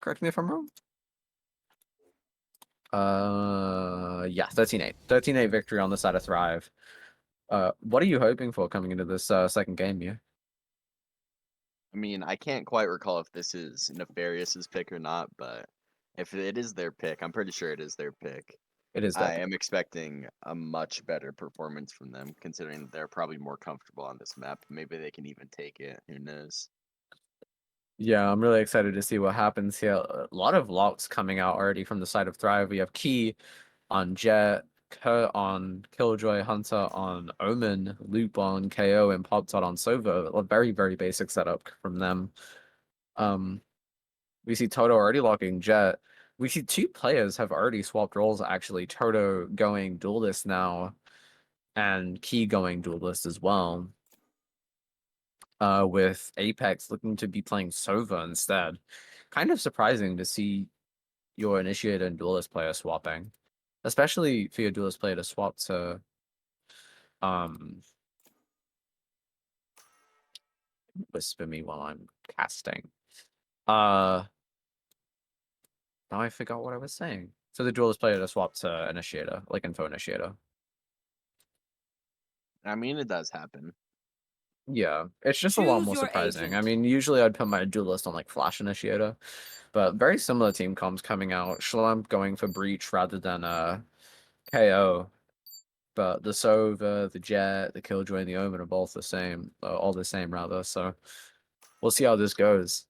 Correct me if I'm wrong. Yeah, 13-8. 13-8 victory on the side of Thrive. What are you hoping for coming into this second game, yeah? I mean, I can't quite recall if this is Nefarious's pick or not, but if it is their pick, I'm pretty sure it is their pick. It is I that. am expecting a much better performance from them, considering that they're probably more comfortable on this map. Maybe they can even take it. Who knows? Yeah, I'm really excited to see what happens here. A lot of locks coming out already from the side of Thrive. We have Key on Jet, Kurt on Killjoy, Hunter on Omen, Loop on KO, and Poptot on Sova. A very, very basic setup from them. We see Toto already locking Jet. We see two players have already swapped roles, actually. Toto going duelist now, and Key going duelist as well. With Apex looking to be playing Sova instead. Kind of surprising to see your Initiator and Duelist player swapping. Especially for your Duelist player to swap to... Whisper me while I'm casting. Now I forgot what I was saying. So the Duelist player to swap to Initiator, like Info Initiator. I mean, it does happen. Yeah, it's just a lot Choose more your surprising. I agent. mean, usually I'd put my Duelist on like Flash Initiator, but very similar team comps coming out. Schlemp going for Breach rather than KO. But the Sova, the Jet, the Killjoy, and the Omen are both the same, all the same rather. So we'll see how this goes.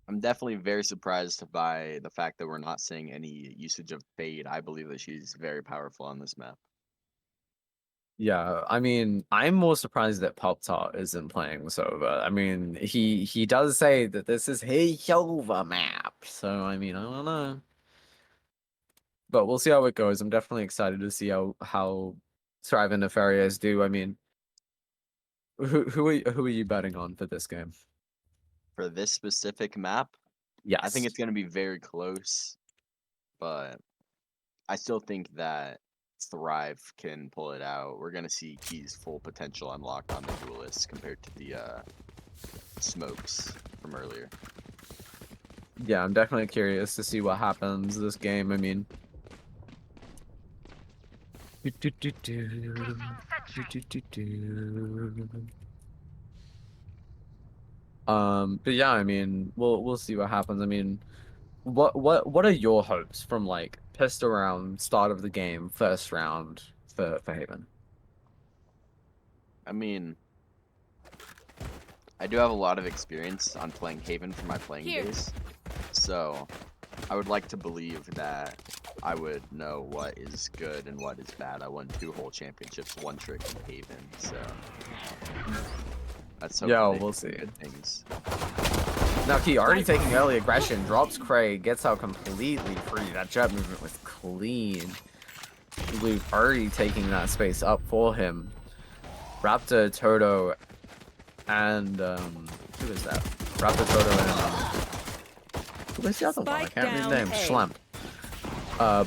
I'm definitely very surprised by the fact that we're not seeing any usage of Fade. I believe that she's very powerful on this map. Yeah, I mean, I'm more surprised that Pop Tart isn't playing Sova. I mean, he does say that this is his Sova map, so I mean, I don't know. But we'll see how it goes. I'm definitely excited to see how Thrive and Nefarious do. I mean, who are you betting on for this game? For this specific map, Yes, I think it's going to be very close, but I still think that Thrive can pull it out. We're going to see Key's full potential unlocked on the Duelists compared to the smokes from earlier. Yeah, I'm definitely curious to see what happens this game. I mean, but yeah, I mean, we'll see what happens. I mean, what are your hopes from like pistol round, start of the game, first round for Haven? I mean, I do have a lot of experience on playing Haven for my playing Here. days, so I would like to believe that I would know what is good and what is bad. I won 2 whole championships, 1 trick in Haven, so that's Yeah, hopefully we'll some see. good things. Now, Key already taking early aggression, drops Craig, gets out completely free. That jet movement was clean. Luke already taking that space up for him. Raptor, Toto, and who is that? Raptor, Toto, and who is the other one? I Spike can't read his down name. A. Schlemp.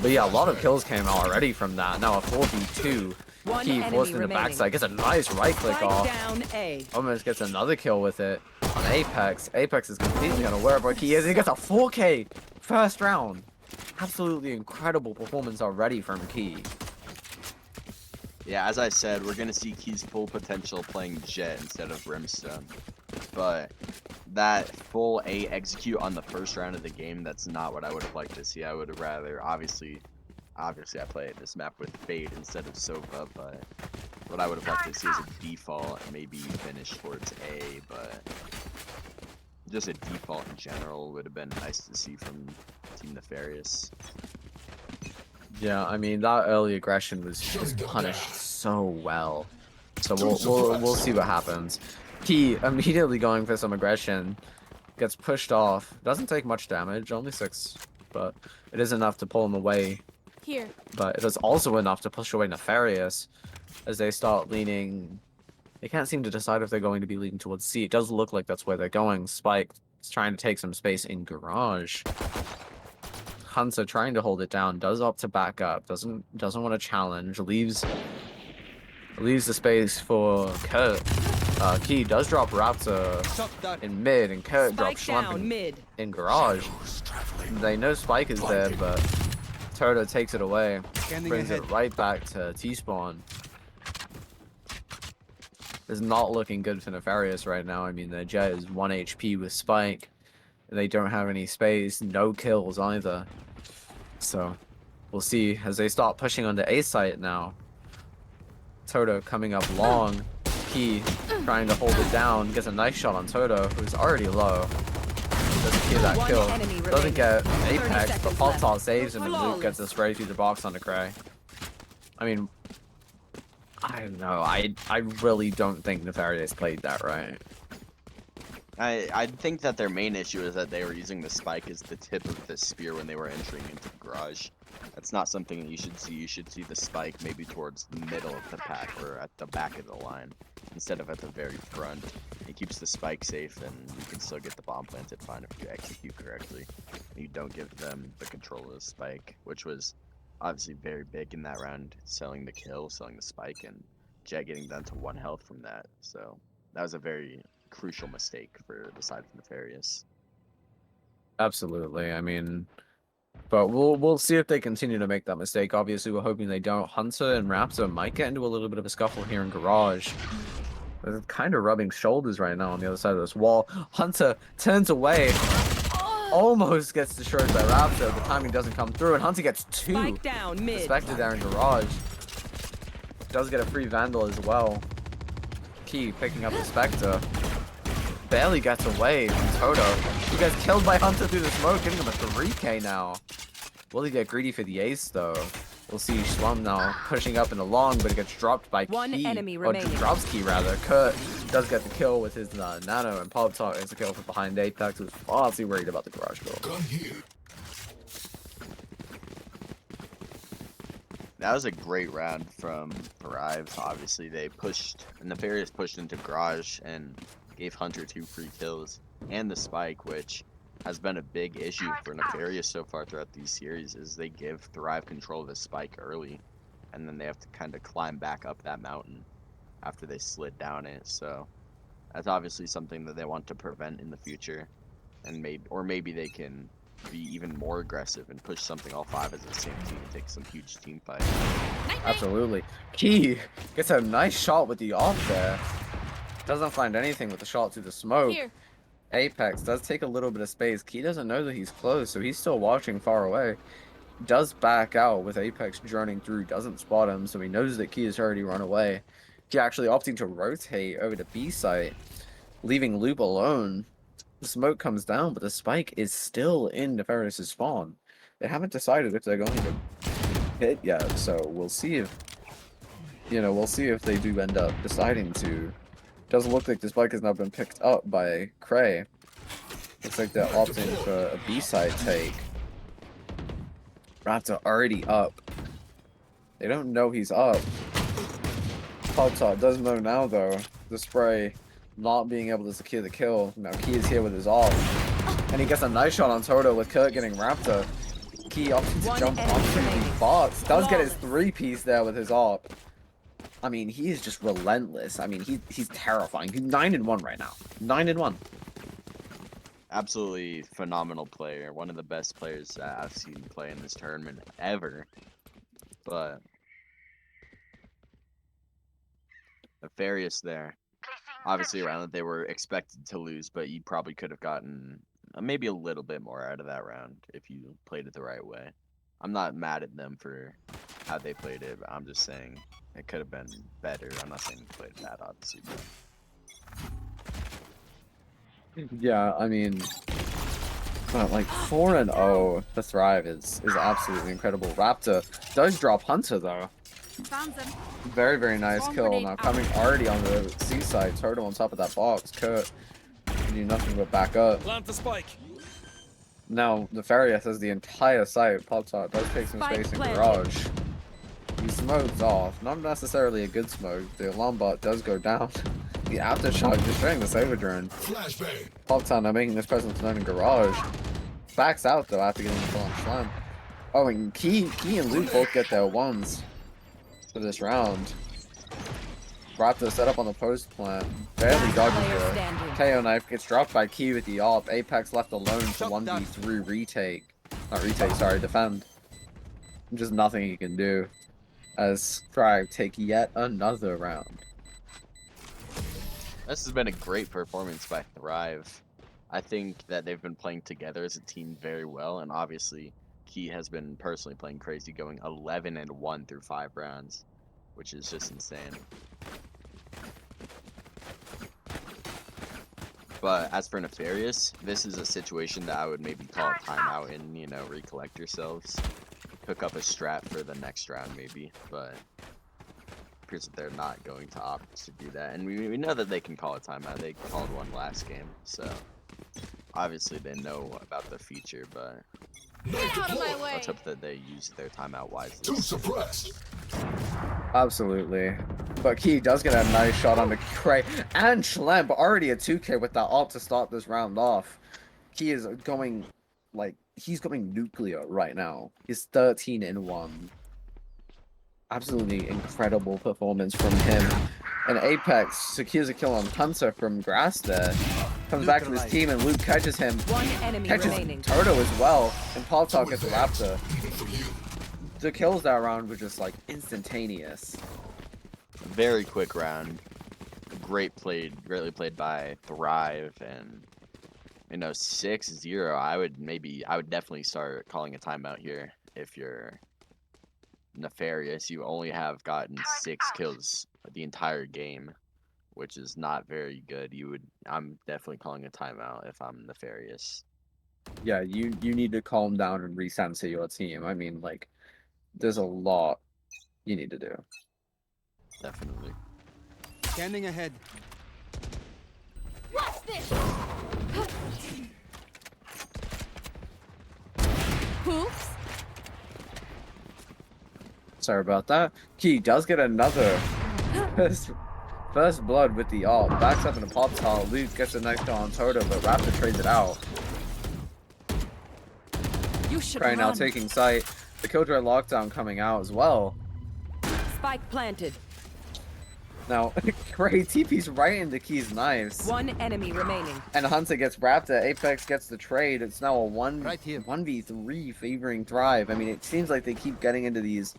But yeah, a lot of kills came out already from that. Now a 4v2. One Key enemy forced in the remaining. backside, gets a nice right click Spike off. down A. Almost gets another kill with it on Apex. Apex is completely unaware of where Key is. He gets a 4K first round. Absolutely incredible performance already from Key. Yeah, as I said, we're going to see Key's full potential playing Jet instead of Brimstone. But that full A execute on the first round of the game, that's not what I would have liked to see. I would have rather, obviously I play this map with Fade instead of Sova, but what I would have liked to see is a default, maybe finish towards A, but just a default in general would have been nice to see from Team Nefarious. Yeah, I mean that early aggression was just punished so well. So we'll see what happens. Key immediately going for some aggression, gets pushed off. Doesn't take much damage, only 6, but it is enough to pull him away. Here. But it is also enough to push away Nefarious as they start leaning. They can't seem to decide if they're going to be leaning towards C. It does look like that's where they're going. Spike is trying to take some space in Garage. Hunter trying to hold it down, does opt to back up, doesn't want to challenge, leaves Leaves the space for Kurt. Key does drop Raptor in mid, and Kurt drops Spike Schlemp down mid. in garage. They know Spike is there, but Toto takes it away, brings it right back to T-spawn. It's not looking good for Nefarious right now. I mean, their Jet is 1 HP with Spike. They don't have any space, no kills either. So, we'll see as they start pushing on the A site now. Toto coming up long. Key trying to hold it down. Gets a nice shot on Toto, who's already low. Doesn't get that One kill. enemy Doesn't get 30 Apex, but seconds Pop left. Tart saves him, and Luke gets a spray through the box on the Cray. I mean, I don't know. I really don't think Nefarious played that right. I think that their main issue is that they were using the spike as the tip of the spear when they were entering into the garage. That's not something that you should see. You should see the spike maybe towards the middle of the pack or at the back of the line instead of at the very front. It keeps the spike safe, and you can still get the bomb planted fine if you execute correctly. And you don't give them the control of the spike, which was obviously very big in that round, selling the kill, selling the spike, and Jet getting down to 1 health from that. So that was a very crucial mistake for the side of Nefarious. Absolutely. I mean, but we'll see if they continue to make that mistake. Obviously, we're hoping they don't. Hunter and Raptor might get into a little bit of a scuffle here in garage. They're kind of rubbing shoulders right now on the other side of this wall. Hunter turns away, almost gets destroyed by Raptor. The timing doesn't come through, and Hunter gets 2. Spike down mid. Spectre there in garage. Does get a free Vandal as well. Key picking up the Spectre. Barely gets away from Toto. He gets killed by Hunter through the smoke, giving him a 3k now. Will he get greedy for the ace though? We'll see Schlum now pushing up in the long, but it gets dropped by One Key. enemy Or remaining. drops Key rather. Kurt does get the kill with his nano, and Pop Tart is the kill from behind Apex, who's far too worried about the garage door. That was a great round from Thrive. Obviously, they pushed, Nefarious pushed into garage and gave Hunter 2 free kills and the spike, which has been a big issue for Nefarious so far throughout these series, is they give Thrive control of the spike early, and then they have to kind of climb back up that mountain after they slid down it. So that's obviously something that they want to prevent in the future, and maybe they can be even more aggressive and push something all 5 as the same team and take some huge team fight. Absolutely. Key gets a nice shot with the off there. Doesn't find anything with the shot through the smoke. Here. Apex does take a little bit of space. Key doesn't know that he's close, so he's still watching far away. Does back out with Apex droning through, doesn't spot him, so he knows that Key has already run away. Key actually opting to rotate over to B site, leaving Loop alone. The smoke comes down, but the spike is still in Nefarious' spawn. They haven't decided if they're going to hit yet, so we'll see if, we'll see if they do end up deciding to. Doesn't look like the spike has now been picked up by Cray. Looks like they're opting for a B-side take. Raptor already up. They don't know he's up. Pop Tart does know now though. The spray not being able to secure the kill. Now Key is here with his off. And he gets a nice shot on Toto with Kurt getting Raptor. Key opting to One jump enemy onto the remaining. box. Does get his 3-piece there with his op. I mean, he is just relentless. I mean, he's terrifying. He's 9-1 right now. 9-1. Absolutely phenomenal player. One of the best players that I've seen play in this tournament ever. But Nefarious there. Obviously, a round that they were expected to lose, but you probably could have gotten maybe a little bit more out of that round if you played it the right way. I'm not mad at them for how they played it, but I'm just saying it could have been better. I'm not saying they played bad, obviously. But Yeah, I mean, like 4-0 to Thrive is absolutely incredible. Raptor does drop Hunter though. Found them. Very, very nice Bomb kill. grenade Now out. coming already on the seaside, Turtle on top of that box. Kurt can do nothing but back up. Plant the spike. Now Nefarious has the entire site. Pop Tart does take some Spike space in planted. garage. He smokes off. Not necessarily a good smoke. The alarm bot does go down. The aftershock destroying the Saber drone. Pop Tart now making this presence known in garage. Backs out though after getting the full on slam. Oh, and Key and Luke both get their ones for this round. Raptor set up on the post plant. Barely dodges the KO knife. Gets dropped by Key with the AWP. Apex left alone to 1v3 retake. Not retake, sorry, defend. Just nothing he can do. As Thrive take yet another round. This has been a great performance by Thrive. I think that they've been playing together as a team very well, and obviously Key has been personally playing crazy, going 11-1 through 5 rounds, which is just insane. But as for Nefarious, this is a situation that I would maybe call a timeout and, you know, recollect yourselves. Pick up a strat for the next round maybe, but appears that they're not going to opt to do that. And we know that they can call a timeout. They called one last game, so obviously they know about the feature, but let's hope that they use their timeout wisely. Too suppressed. Absolutely. But Key does get a nice shot on the Cray. And Schlemp already a 2K with that ult to start this round off. Key is going, like, he's going nuclear right now. He's 13-1. Absolutely incredible performance from him. And Apex secures a kill on Hunter from Grass there. Comes back to his team and Luke catches him. One enemy Catches remaining. Toto as well. And Poltok gets the Raptor. The kills that round were just like instantaneous. Very quick round. Greatly played by Thrive, and you know, 6-0. I would definitely start calling a timeout here if you're Nefarious. You only have gotten 6 kills the entire game, which is not very good. I'm definitely calling a timeout if I'm Nefarious. Yeah, you need to calm down and recenter your team. I mean, like, there's a lot you need to do. Definitely. Scanning ahead. What's this? Oops. Sorry about that. Key does get another first blood with the ult. Backs up in a pop tile. Luke gets a nice shot on Toto, but Raptor trades it out. You should Right now run. taking sight. The Killjoy lockdown coming out as well. Spike planted. Now, great TP's right into Key's knives. One enemy remaining. And Hunter gets Raptor. Apex gets the trade. It's now a Right here. 1v3 favoring Thrive. I mean, it seems like they keep getting into these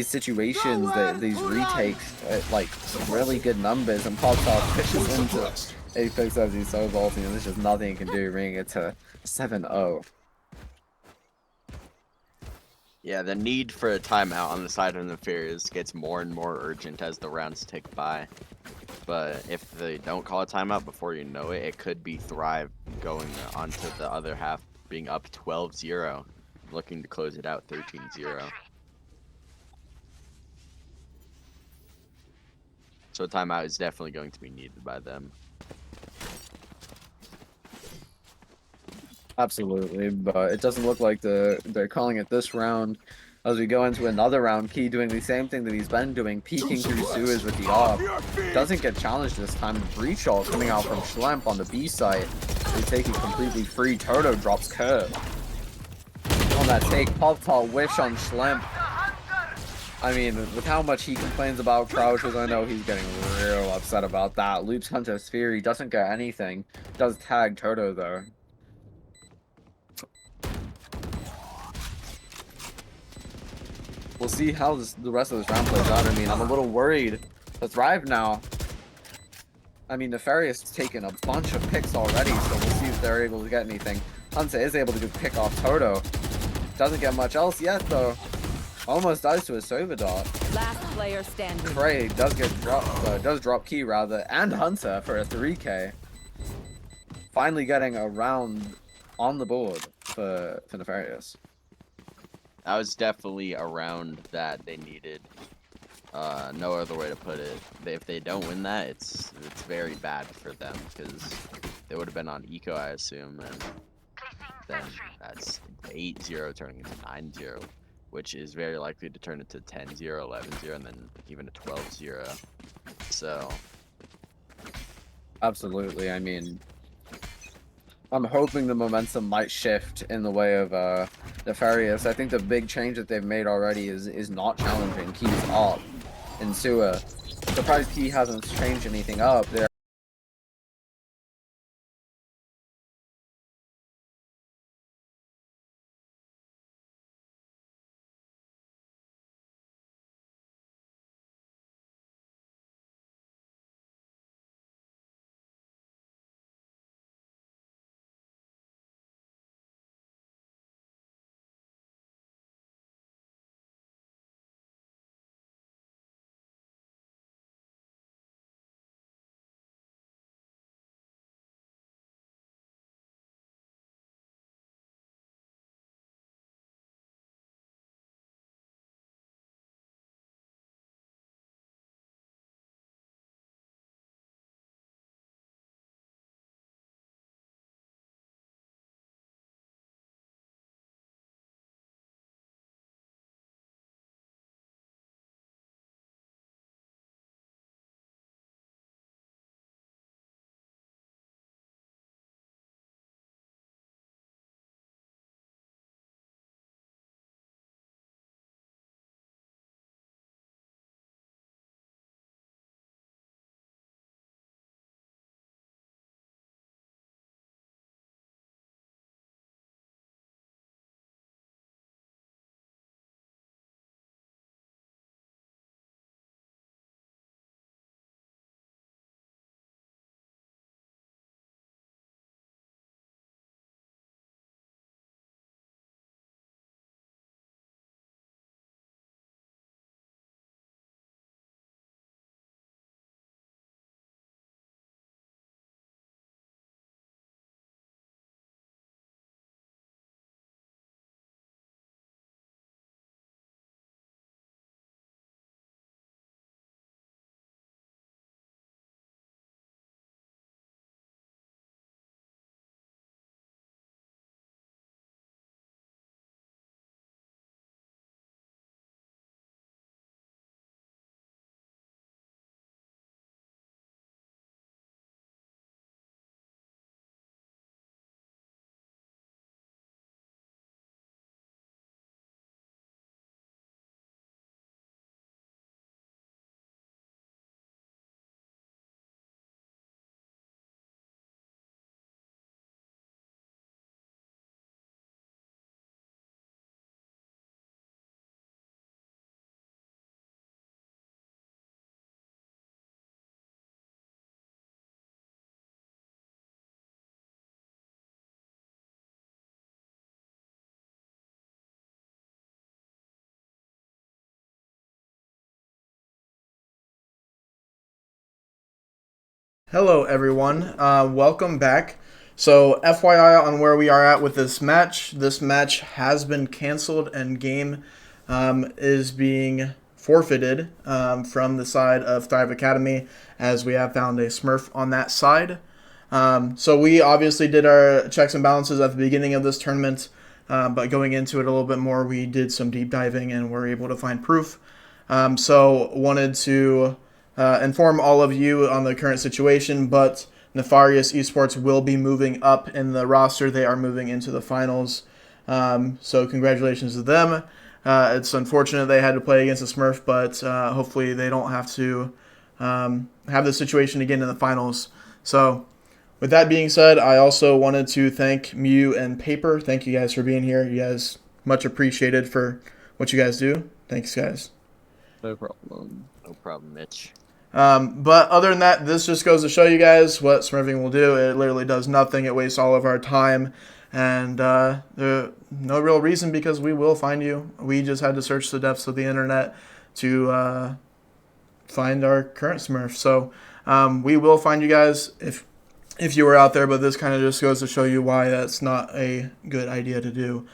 situations, these retakes at like really good numbers, and Poltok pitches into Apex as he's so vaulting, and there's just nothing he can do, bringing it to 7-0. Yeah, the need for a timeout on the side of Nefarious gets more and more urgent as the rounds tick by. But if they don't call a timeout before you know it, it could be Thrive going onto the other half, being up 12-0, looking to close it out 13-0. So a timeout is definitely going to be needed by them. Absolutely, but it doesn't look like they're calling it this round. As we go into another round, Key doing the same thing that he's been doing, peeking through sewers with the AWP. Doesn't get challenged this time. Breach ult coming out from Schlemp on the B site. They take it completely free. Toto drops Curve. On that take, Poptal wish on Schlemp. I mean, with how much he complains about crouches, I know he's getting real upset about that. Loops Hunter's Sphere, he doesn't get anything. Does tag Toto though. We'll see how the rest of this round plays out. I mean, I'm a little worried. The Thrive now. I mean, Nefarious has taken a bunch of picks already, so we'll see if they're able to get anything. Hunter is able to pick off Toto. Doesn't get much else yet, though. Almost dies to a Sova dart. Last player standing. Cray does get dropped, does drop Key rather, and Hunter for a 3K. Finally getting a round on the board for Nefarious. That was definitely a round that they needed. No other way to put it. If they don't win that, it's very bad for them, because they would have been on eco, I assume, and then that's 8-0 turning into 9-0, which is very likely to turn into 10-0, 11-0, and then even a 12-0. So Absolutely. I mean, I'm hoping the momentum might shift in the way of Nefarious. I think the big change that they've made already is not challenging Key's AWP in sewer. surprised he hasn't changed anything up there. Hello, everyone. Welcome back. So, FYI on where we are at with this match. This match has been canceled and game is being forfeited from the side of Thrive Academy, as we have found a Smurf on that side. So we obviously did our checks and balances at the beginning of this tournament, but going into it a little bit more, we did some deep diving and were able to find proof. So wanted to inform all of you on the current situation, but Nefarious Esports will be moving up in the roster. They are moving into the finals. So congratulations to them. It's unfortunate they had to play against the Smurf, but hopefully they don't have to have this situation again in the finals. So with that being said, I also wanted to thank Mew and Paper. Thank you guys for being here. You guys much appreciated for what you guys do. Thanks, guys. No problem. No problem, Mitch. But other than that, this just goes to show you guys what smurfing will do. It literally does nothing. It wastes all of our time. And there's no real reason, because we will find you. We just had to search the depths of the internet to find our current smurf. So we will find you guys if you were out there, but this kind of just goes to show you why that's not a good idea to do.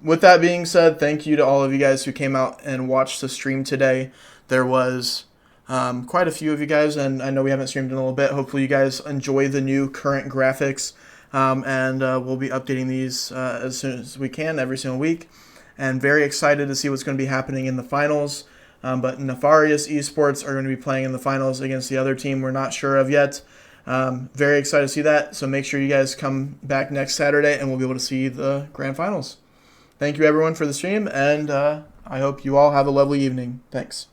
With that being said, thank you to all of you guys who came out and watched the stream today. There was quite a few of you guys, and I know we haven't streamed in a little bit. Hopefully you guys enjoy the new current graphics, and we'll be updating these as soon as we can every single week, and very excited to see what's going to be happening in the finals. But Nefarious Esports are going to be playing in the finals against the other team we're not sure of yet. Very excited to see that, so make sure you guys come back next Saturday and we'll be able to see the grand finals. Thank you everyone for the stream, and I hope you all have a lovely evening. Thanks.